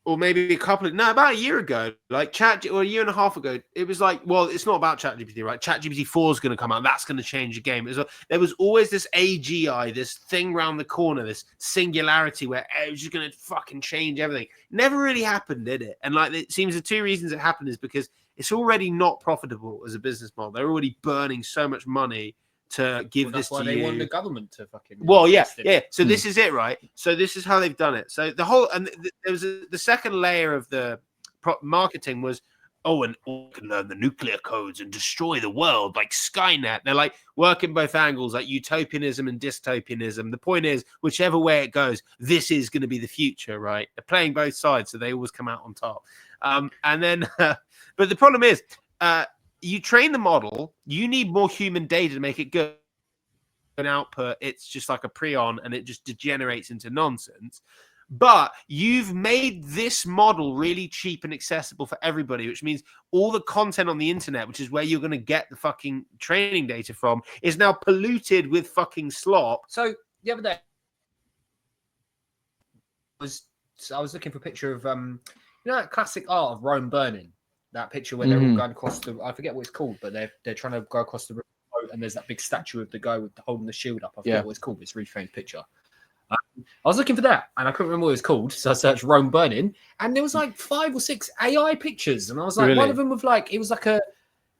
Speaker 1: or maybe about a year ago, like or a year and a half ago, it was like, well, it's not about ChatGPT, right? ChatGPT 4 is going to come out. That's going to change the game. There was always this AGI, this thing around the corner, this singularity where it was just going to fucking change everything. Never really happened, did it? And, like, it seems the 2 reasons it happened is because it's already not profitable as a business model. They're already burning so much money to give this to you. That's why they want
Speaker 2: the government to fucking...
Speaker 1: Well, yeah. So this is it, right? So this is how they've done it. So the whole... And there was the second layer of the marketing was, oh, and we can learn the nuclear codes and destroy the world, like Skynet. They're, like, working both angles, like utopianism and dystopianism. The point is, whichever way it goes, this is going to be the future, right? They're playing both sides, so they always come out on top. And then... but the problem is... you train the model, you need more human data to make it good. An output, it's just like a prion and it just degenerates into nonsense. But you've made this model really cheap and accessible for everybody, which means all the content on the internet, which is where you're going to get the fucking training data from, is now polluted with fucking slop.
Speaker 2: So the other day, I was looking for a picture of you know, that classic art of Rome burning. That picture where they're all going across the, I forget what it's called, but they're trying to go across the river, and there's that big statue of the guy with holding the shield up. I forget what it's called. It's a really famous picture. I was looking for that, and I couldn't remember what it was called, so I searched Rome burning, and there was like 5 or 6 AI pictures, and I was like, one of them was like, it was like a,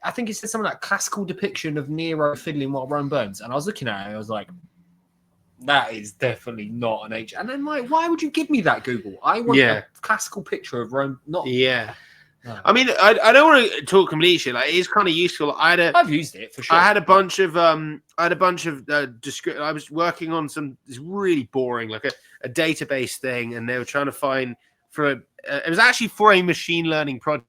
Speaker 2: I think it said something like classical depiction of Nero fiddling while Rome burns, and I was looking at it, and I was like, that is definitely not an H. And then, like, why would you give me that, Google? I want a classical picture of Rome, not...
Speaker 1: Yeah. I mean, I don't want to talk complete shit. Like, it is kind of useful.
Speaker 2: I've used it for sure.
Speaker 1: I had a bunch of I was working on it's really boring, like a database thing, and they were trying to find it was actually for a machine learning project,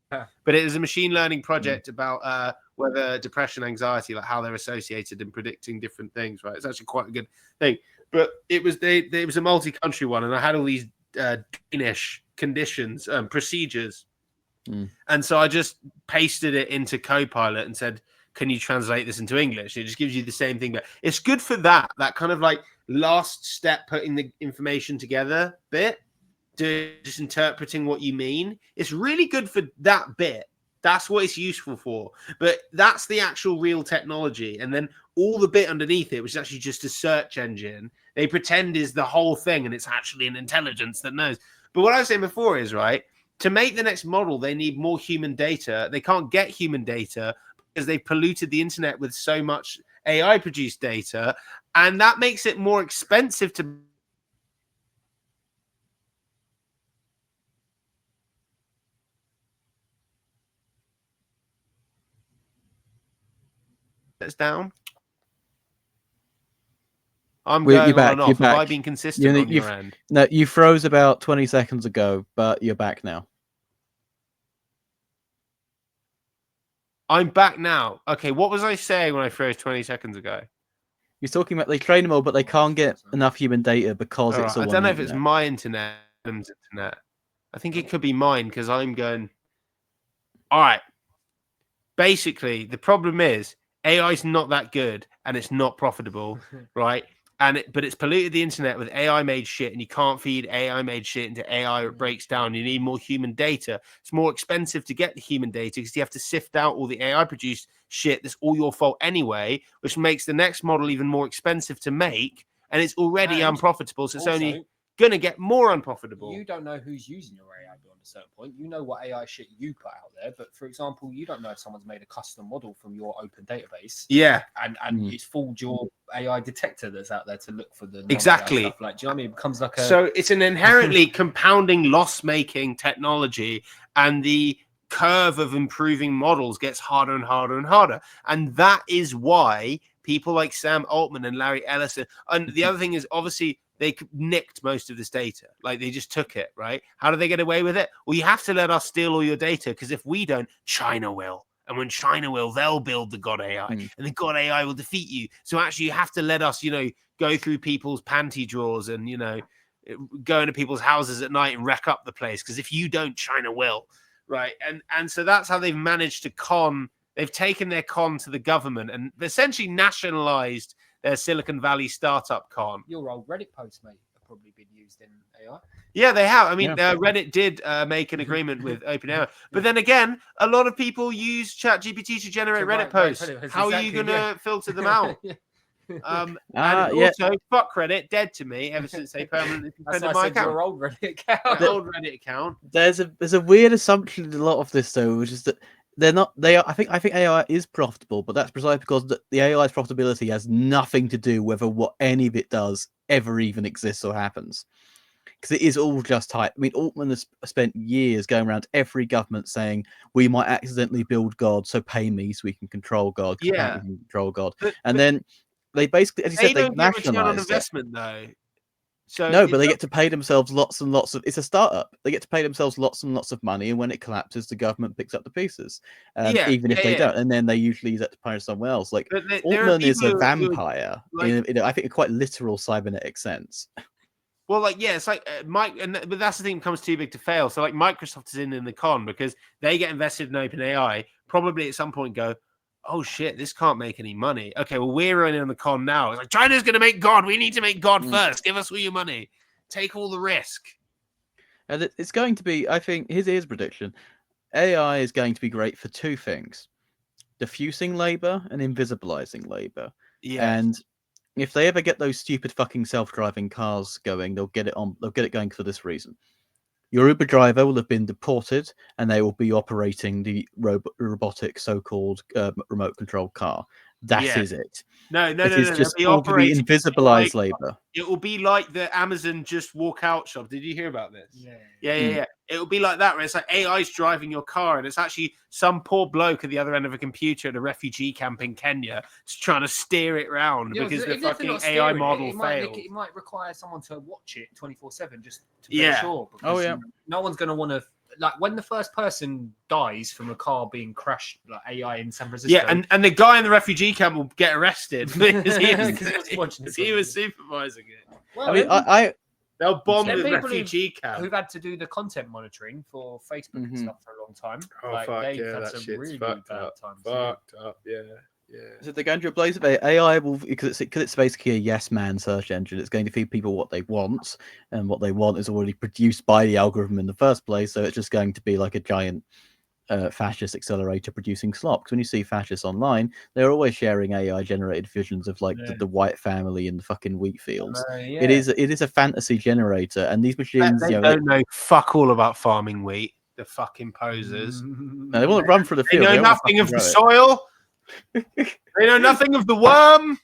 Speaker 1: but it was a machine learning project about whether depression, anxiety, like how they're associated and predicting different things. Right, it's actually quite a good thing. But it was a multi-country one, and I had all these Danish conditions, procedures. And so I just pasted it into Copilot and said, can you translate this into English? It just gives you the same thing, but it's good for that kind of like last step, putting the information together bit, just interpreting what you mean. It's really good for that bit. That's what it's useful for. But that's the actual real technology. And then all the bit underneath it, which is actually just a search engine, they pretend is the whole thing, and it's actually an intelligence that knows. But what I was saying before is, right, to make the next model, they need more human data. They can't get human data because they've polluted the internet with so much AI-produced data, and that makes it more expensive to... That's down. I'm going on and off. Have I been consistent on your end?
Speaker 3: No, you froze about 20 seconds ago, but you're back now.
Speaker 1: I'm back now. Okay, what was I saying when I froze 20 seconds ago?
Speaker 3: You're talking about they train them all, but they can't get enough human data because
Speaker 1: all
Speaker 3: it's
Speaker 1: right.
Speaker 3: all
Speaker 1: I don't know if it's my internet, Adam's internet. I think it could be mine because I'm going... All right. basically the problem is AI is not that good and it's not profitable, right? But it's polluted the internet with AI made shit, and you can't feed AI made shit into AI, or it breaks down. You need more human data. It's more expensive to get the human data because you have to sift out all the AI produced shit that's all your fault anyway, which makes the next model even more expensive to make, and it's already
Speaker 2: And
Speaker 1: unprofitable, so it's
Speaker 2: also,
Speaker 1: only going to get more unprofitable.
Speaker 2: You don't know who's using your AI beyond a certain point. You know what AI shit you put out there, but for example, you don't know if someone's made a custom model from your open database.
Speaker 1: Yeah,
Speaker 2: and it's fooled your AI detector that's out there to look for the
Speaker 1: exactly
Speaker 2: stuff. Like, do you know what I mean? It becomes like a
Speaker 1: so it's an inherently compounding loss-making technology, and the curve of improving models gets harder and harder and harder, and that is why people like Sam Altman and Larry Ellison, and the other thing is obviously they nicked most of this data. Like, they just took it, right? How do they get away with it? Well, you have to let us steal all your data, because if we don't, China will. And when China will, they'll build the God AI, and the God AI will defeat you. So actually, you have to let us, go through people's panty drawers and, go into people's houses at night and wreck up the place. Because if you don't, China will, right? And so that's how they've managed to con. They've taken their con to the government and essentially nationalized their Silicon Valley startup con.
Speaker 2: Your old Reddit post, mate, have probably been used in AI.
Speaker 1: Yeah, they have. I mean, Reddit did make an agreement with OpenAI, but then again, a lot of people use ChatGPT to generate Reddit posts. How are you going to filter them out? And also, fuck Reddit, dead to me ever since they permanently suspended my account.
Speaker 2: Your old Reddit account.
Speaker 1: My old Reddit account.
Speaker 3: There's a weird assumption in a lot of this though, which is that they're not. They are. I think AI is profitable, but that's precisely because the AI's profitability has nothing to do whether what any of it does ever even exists or happens. Because it is all just hype. I mean, Altman has spent years going around every government saying we might accidentally build God, so pay me so we can control God.
Speaker 1: Yeah,
Speaker 3: control God, and then they basically, as you said, they nationalized
Speaker 1: investment though. So
Speaker 3: no, but they get to pay themselves lots and lots of. It's a startup. They get to pay themselves lots and lots of money, and when it collapses, the government picks up the pieces, even if they don't. And then they usually use that to punish someone else. Like Altman is a vampire, in I think a quite literal cybernetic sense.
Speaker 1: Well, it's like but that's the thing that becomes too big to fail. So like Microsoft is in the con because they get invested in OpenAI. Probably at some point go, oh shit, this can't make any money. Okay, well, we're in on the con now. It's like, China's going to make God. We need to make God first. Give us all your money. Take all the risk.
Speaker 3: And it's going to be, I think, here's his prediction. AI is going to be great for two things: diffusing labor and invisibilizing labor.
Speaker 1: Yeah.
Speaker 3: And if they ever get those stupid fucking self-driving cars going, they'll get it going for this reason. Your Uber driver will have been deported, and they will be operating the robotic so-called remote control car. That is it.
Speaker 1: No.
Speaker 3: It's just all to be invisibilized labor.
Speaker 1: It will be like the Amazon just walk out shop. Did you hear about this?
Speaker 2: Yeah.
Speaker 1: It will be like that, where it's like AI's driving your car, and it's actually some poor bloke at the other end of a computer at a refugee camp in Kenya just trying to steer it around because the fucking AI model failed.
Speaker 2: It might require someone to watch it 24/7 just to make sure. Because no one's going to want to. Like when the first person dies from a car being crashed, like AI in San Francisco.
Speaker 1: Yeah, and the guy in the refugee camp will get arrested because he was supervising it.
Speaker 2: Well,
Speaker 3: I mean,
Speaker 1: they'll bomb the refugee camp.
Speaker 2: Who've had to do the content monitoring for Facebook and stuff for a long time.
Speaker 1: Oh,
Speaker 2: like,
Speaker 1: fuck
Speaker 2: they've
Speaker 1: yeah,
Speaker 2: had
Speaker 1: that
Speaker 2: some
Speaker 1: shit's
Speaker 2: really
Speaker 1: fucked
Speaker 2: bad
Speaker 1: up.
Speaker 2: times.
Speaker 1: Fucked up, yeah.
Speaker 3: So they're going to replace AI will, because it's basically a yes man search engine. It's going to feed people what they want, and what they want is already produced by the algorithm in the first place. So it's just going to be like a giant fascist accelerator producing slop. Because when you see fascists online, they're always sharing AI generated visions of like the white family in the fucking wheat fields. It is a fantasy generator, and these machines
Speaker 1: they don't know fuck all about farming wheat. The fucking posers.
Speaker 3: No, they want to run through the field.
Speaker 1: They know nothing of the soil. They know nothing of the worm.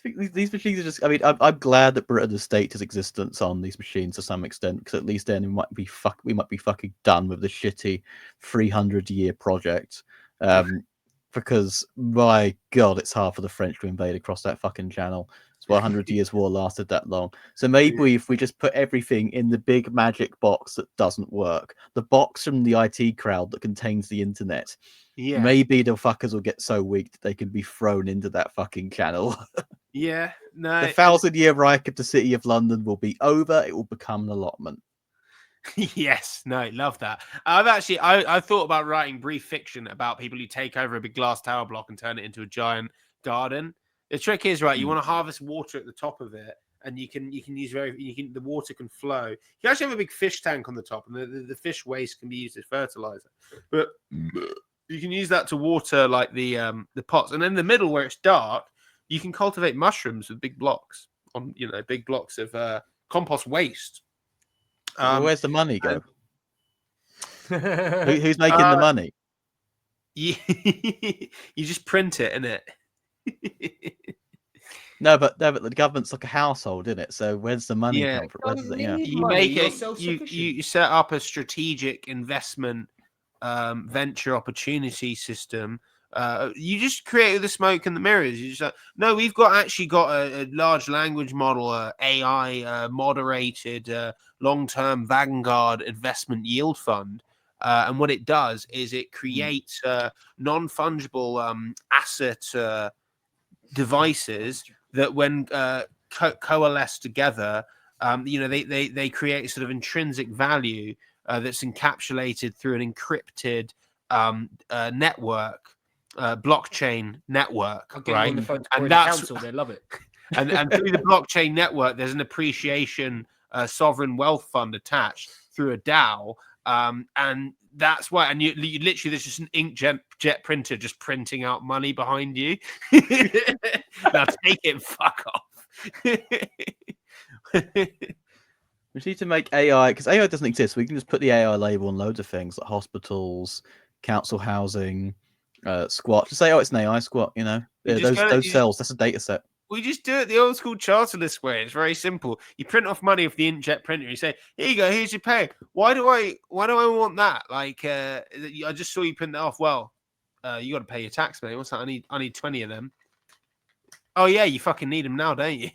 Speaker 3: These machines are just. I mean, I'm glad that Britain has staked its existence on these machines to some extent, because at least then we might be fucking done with the shitty 300-year project. Because my God, it's hard for the French to invade across that fucking channel. It's why 100 Years' War lasted that long. So maybe if we just put everything in the big magic box that doesn't work, the box from the IT crowd that contains the internet, maybe the fuckers will get so weak that they can be thrown into that fucking channel.
Speaker 1: Yeah, no.
Speaker 3: The 1,000-year Reich of the City of London will be over. It will become an allotment.
Speaker 1: Yes, no, love that. I thought about writing brief fiction about people who take over a big glass tower block and turn it into a giant garden. The trick is, right, you want to harvest water at the top of it, and you can use the water can flow. You can actually have a big fish tank on the top, and the fish waste can be used as fertilizer. But you can use that to water like the pots, and in the middle where it's dark, you can cultivate mushrooms with big blocks big blocks of compost waste.
Speaker 3: Where's the money go? Who's making the money?
Speaker 1: You just print it, innit?
Speaker 3: No, but the government's like a household, isn't it? So where's the money come from? Where does it,
Speaker 1: You make it. You set up a strategic investment venture opportunity system. You just create the smoke and the mirrors. You just like, no, we've actually got a large language model, AI moderated long-term Vanguard investment yield fund. And what it does is it creates non-fungible asset devices that, when coalesce together, they create a sort of intrinsic value that's encapsulated through an encrypted network. Blockchain network, right?
Speaker 2: And that's council, they love it.
Speaker 1: and through the blockchain network, there's an appreciation sovereign wealth fund attached through a DAO, and that's why. And you literally, there's just an inkjet printer just printing out money behind you. Now take it, and fuck off.
Speaker 3: We need to make AI, because AI doesn't exist. We can just put the AI label on loads of things like hospitals, council housing. Squat. Just say, oh, it's an AI squat. Those cells. That's a data set.
Speaker 1: We just do it the old school charterless way. It's very simple. You print off money with the inkjet printer. You say, here you go. Here's your pay. Why do I want that? Like, I just saw you print that off. Well, you got to pay your tax, mate. What's that? I need 20 of them. Oh yeah, you fucking need them now, don't you?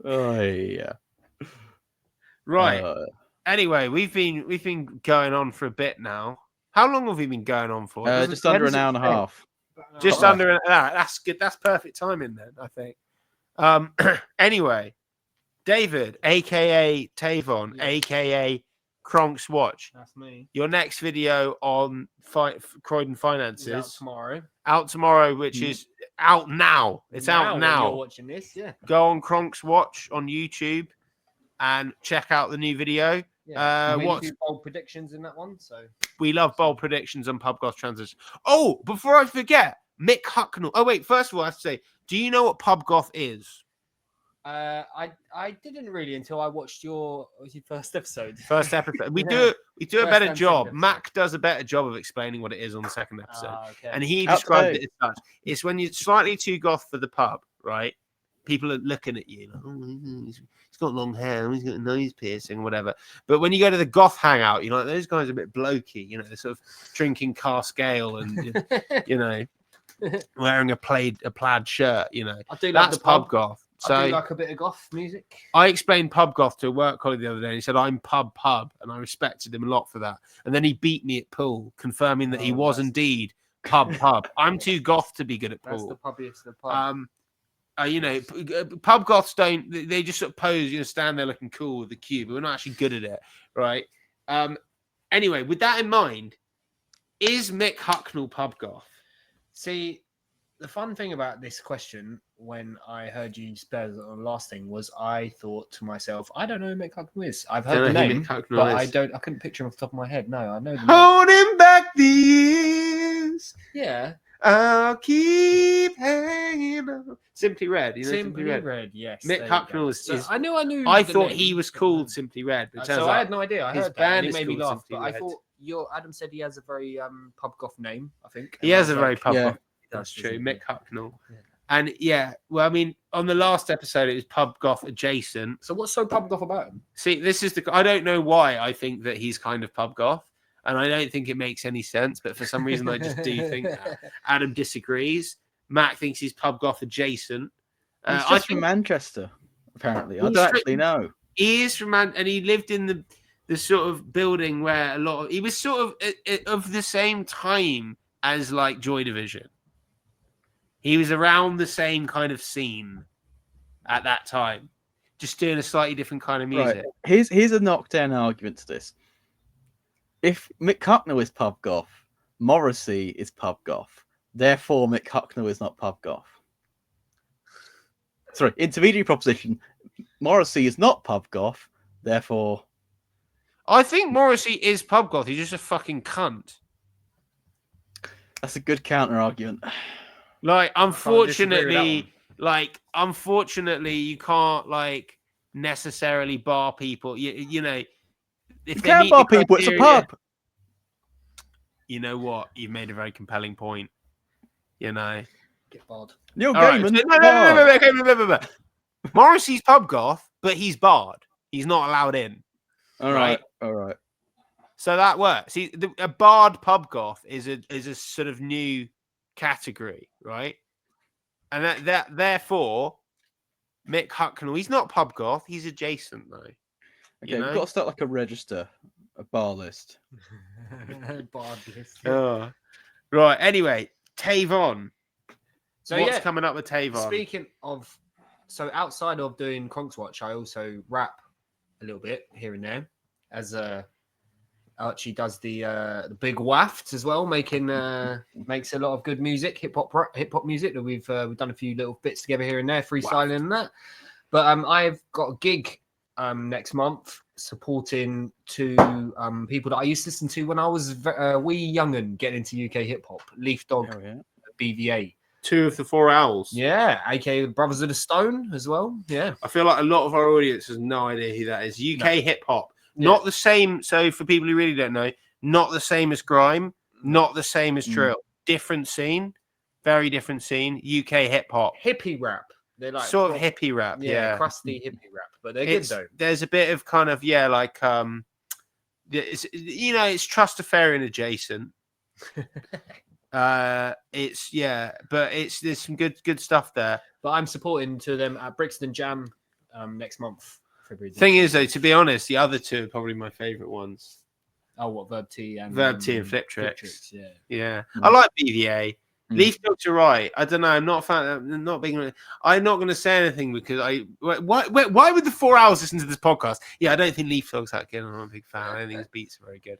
Speaker 3: Oh yeah.
Speaker 1: Right. Anyway, we've been going on for a bit now. How long have we been going on for?
Speaker 3: Just under an hour and a half.
Speaker 1: Just under an hour. That's good. That's perfect timing then, I think. Anyway, David, aka Tavon, aka CronxWatch.
Speaker 2: That's me.
Speaker 1: Your next video on Croydon Finances
Speaker 2: out tomorrow,
Speaker 1: which is out now. It's out now.
Speaker 2: You're watching this, yeah.
Speaker 1: Go on CronxWatch on YouTube and check out the new video.
Speaker 2: Yeah. What's bold predictions in that one? So
Speaker 1: we love bold predictions on Pub Goth Transition. Oh, before I forget, Mick Hucknall. Oh wait, first of all, I have to say, do you know what Pub Goth is?
Speaker 2: I didn't really until I watched your first episode.
Speaker 1: First episode. We do a better job. Mac does a better job of explaining what it is on the second episode, and he described it as such. It's when you're slightly too goth for the pub, right? People are looking at you like, oh, he's got long hair, he's got a nose piercing, whatever. But when you go to the goth hangout, you're like, those guys are a bit blokey, they're sort of drinking cask ale and wearing a plaid shirt,
Speaker 2: I do like
Speaker 1: that's
Speaker 2: the
Speaker 1: pub goth. So
Speaker 2: I do like a bit of goth music.
Speaker 1: I explained pub goth to a work colleague the other day, and he said I'm pub, and I respected him a lot for that. And then he beat me at pool, confirming that he was indeed pub. I'm too goth to be good at pool.
Speaker 2: That's the pubbiest of the pub.
Speaker 1: Pub goths they just sort of pose, stand there looking cool with the cue, but we're not actually good at it, right? Anyway, with that in mind, is Mick Hucknall pub goth?
Speaker 2: See, the fun thing about this question, when I heard you spell the last thing, was I thought to myself, I don't know who Mick Hucknall is. I've heard the name, but I couldn't picture him off the top of my head. No, I know the name.
Speaker 1: Holding back the years.
Speaker 2: Yeah.
Speaker 1: I'll keep hanging on. Simply Red.
Speaker 2: Simply Red, yes.
Speaker 1: Mick Hucknall is.
Speaker 2: I knew.
Speaker 1: I thought he was called Simply Red, but
Speaker 2: so I had no idea. I heard that, and it made me laugh. But
Speaker 1: Red.
Speaker 2: I thought Adam said he has a very pub goth name. I think
Speaker 1: he has a very pub goth.
Speaker 2: That's
Speaker 1: true, Mick Hucknall. Yeah. And well, I mean, on the last episode, it was pub goth adjacent.
Speaker 2: So what's so pub goth about him?
Speaker 1: See, this is I don't know why I think that he's kind of pub goth. And I don't think it makes any sense, but for some reason I just do think that. Adam disagrees. Mac thinks he's pub goth adjacent.
Speaker 3: He's just from Manchester, apparently. I don't actually know.
Speaker 1: He is from and he lived in the sort of building where he was sort of the same time as like Joy Division. He was around the same kind of scene at that time. just doing a slightly different kind of music.
Speaker 3: Right. Here's a knockdown argument to this. If Mick Hucknall is pub goth, Morrissey is pub goth. Therefore, Mick Hucknall is not pub goth. Sorry, intermediary proposition. Morrissey is not pub goth. Therefore,
Speaker 1: I think Morrissey is pub goth. He's just a fucking cunt.
Speaker 3: that's a good counter argument.
Speaker 1: Like,
Speaker 2: disagree
Speaker 1: unfortunately, you can't like necessarily bar people. You know, if
Speaker 3: You
Speaker 1: they
Speaker 3: can't
Speaker 1: meet
Speaker 3: bar
Speaker 1: the
Speaker 3: people. It's a
Speaker 1: criteria-
Speaker 3: pub.
Speaker 1: You know what? You've made a very compelling point. You know.
Speaker 2: Get barred.
Speaker 3: Neil
Speaker 1: All right,
Speaker 3: Gaiman.
Speaker 1: so- no. Morrissey's pub goth, but he's barred. He's not allowed in.
Speaker 3: All right. All right.
Speaker 1: So that works. See, a barred pub goth is a sort of new category, right? And that therefore, Mick Hucknall, he's not pub goth. He's adjacent though.
Speaker 3: Okay,
Speaker 1: You know?
Speaker 3: we've got to start like a register, a bar list.
Speaker 2: Barred list.
Speaker 1: Oh. Right. Anyway, Tavon.
Speaker 2: So
Speaker 1: What's
Speaker 2: yeah,
Speaker 1: coming up with Tavon?
Speaker 2: speaking of, so outside of doing CronxWatch, I also rap a little bit here and there, as Archie does the big wafts as well, makes a lot of good music, hip hop music that we've done a few little bits together here and there, freestyling and that. But I've got a gig next month supporting two people that I used to listen to when I was wee young'un, getting into UK hip hop. Leaf Dog,
Speaker 3: Oh, yeah.
Speaker 2: BVA.
Speaker 1: 2 of the 4 owls.
Speaker 2: Yeah, aka Brothers of the Stone as well. Yeah.
Speaker 1: I feel like a lot of our audience has no idea who that is. UK hip hop.
Speaker 2: Yeah.
Speaker 1: Not the same. So for people who really don't know, not the same as grime, not the same as drill. Different scene, very different scene. UK hip hop.
Speaker 2: Hippie rap. They're like
Speaker 1: Sort of hippie rap. Yeah.
Speaker 2: crusty hippie rap, but they're
Speaker 1: It's-
Speaker 2: good though.
Speaker 1: There's a bit of kind of, it's, it's Trustafarian adjacent. But there's some good stuff there.
Speaker 2: But I'm supporting to them at Brixton Jam next month. February.
Speaker 1: Thing is, though, to be honest, the other two are probably my favorite ones.
Speaker 2: Oh, what Verb T and
Speaker 1: Flip Tricks.
Speaker 2: Yeah.
Speaker 1: Yeah,
Speaker 3: Mm.
Speaker 1: I like BVA.
Speaker 3: Mm.
Speaker 1: Leaf Dogs are right. I don't know. I'm not a fan. I'm not being. I'm not going to say anything because why would the 4 hours listen to this podcast? Yeah, I don't think Leaf Dogs that good. I'm not a big fan. I don't think his beats are very good.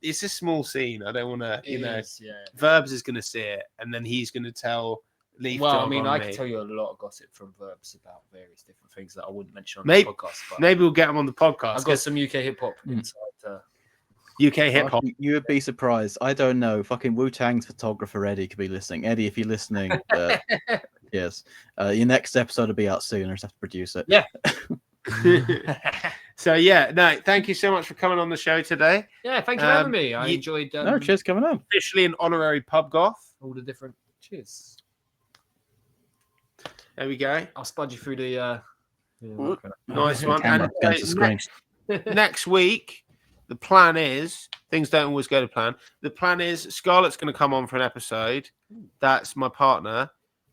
Speaker 1: It's a small scene. I don't want to.
Speaker 2: Yeah.
Speaker 1: Verbs is going to see it, and then he's going to tell Leaf
Speaker 2: Well,
Speaker 1: Dog.
Speaker 2: I mean,
Speaker 1: on
Speaker 2: I
Speaker 1: me.
Speaker 2: can tell you a lot of gossip from Verbs about various different things that I wouldn't mention on
Speaker 1: Maybe-
Speaker 2: the podcast. But
Speaker 1: Maybe we'll get him on the podcast.
Speaker 2: I've got some UK hip hop
Speaker 3: Mm.
Speaker 2: inside.
Speaker 1: UK hip hop.
Speaker 3: You would be surprised. I don't know. Fucking Wu-Tang's photographer Eddie could be listening. Eddie, if you're listening, yes. Your next episode will be out soon. I just have to produce it.
Speaker 2: Yeah.
Speaker 1: So yeah, no, thank you so much for coming on the show today.
Speaker 2: Yeah, thank you for having me. I
Speaker 1: you-
Speaker 2: enjoyed
Speaker 3: No, cheers coming on.
Speaker 1: Officially an honorary pub goth.
Speaker 2: all the different. Cheers.
Speaker 1: There we go.
Speaker 2: I'll spud you through the.
Speaker 1: Nice one.
Speaker 3: Camera
Speaker 1: And
Speaker 3: against the screen.
Speaker 1: next week, the plan is things don't always go to plan. The plan is Scarlett's going to come on for an episode. That's my partner,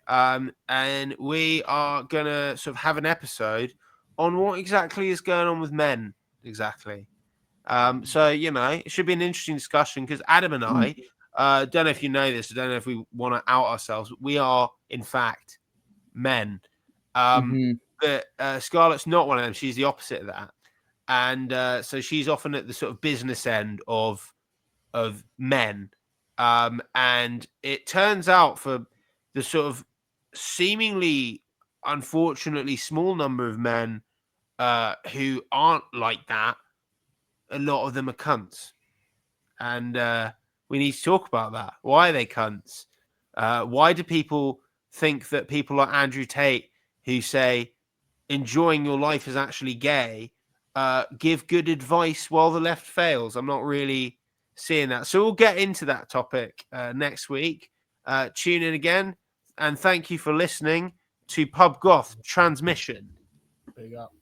Speaker 1: and we are going to sort of have an episode on what exactly is going on with men. Exactly. So it should be an interesting discussion because Adam and I don't know if you know this. I don't know if we want to out ourselves. We are in fact men.
Speaker 3: Mhm.
Speaker 1: But Scarlett's not one of them. She's the opposite of that. And so she's often at the sort of business end of men. And it turns out for the sort of seemingly, unfortunately, small number of men who aren't like that, a lot of them are cunts. And we need to talk about that. Why are they cunts? Why do people think that people like Andrew Tate, who say enjoying your life is actually gay, give good advice while the left fails? I'm not really seeing that. So we'll get into that topic next week. Tune in again. And thank you for listening to Pub Goth Transmission.
Speaker 2: Big up.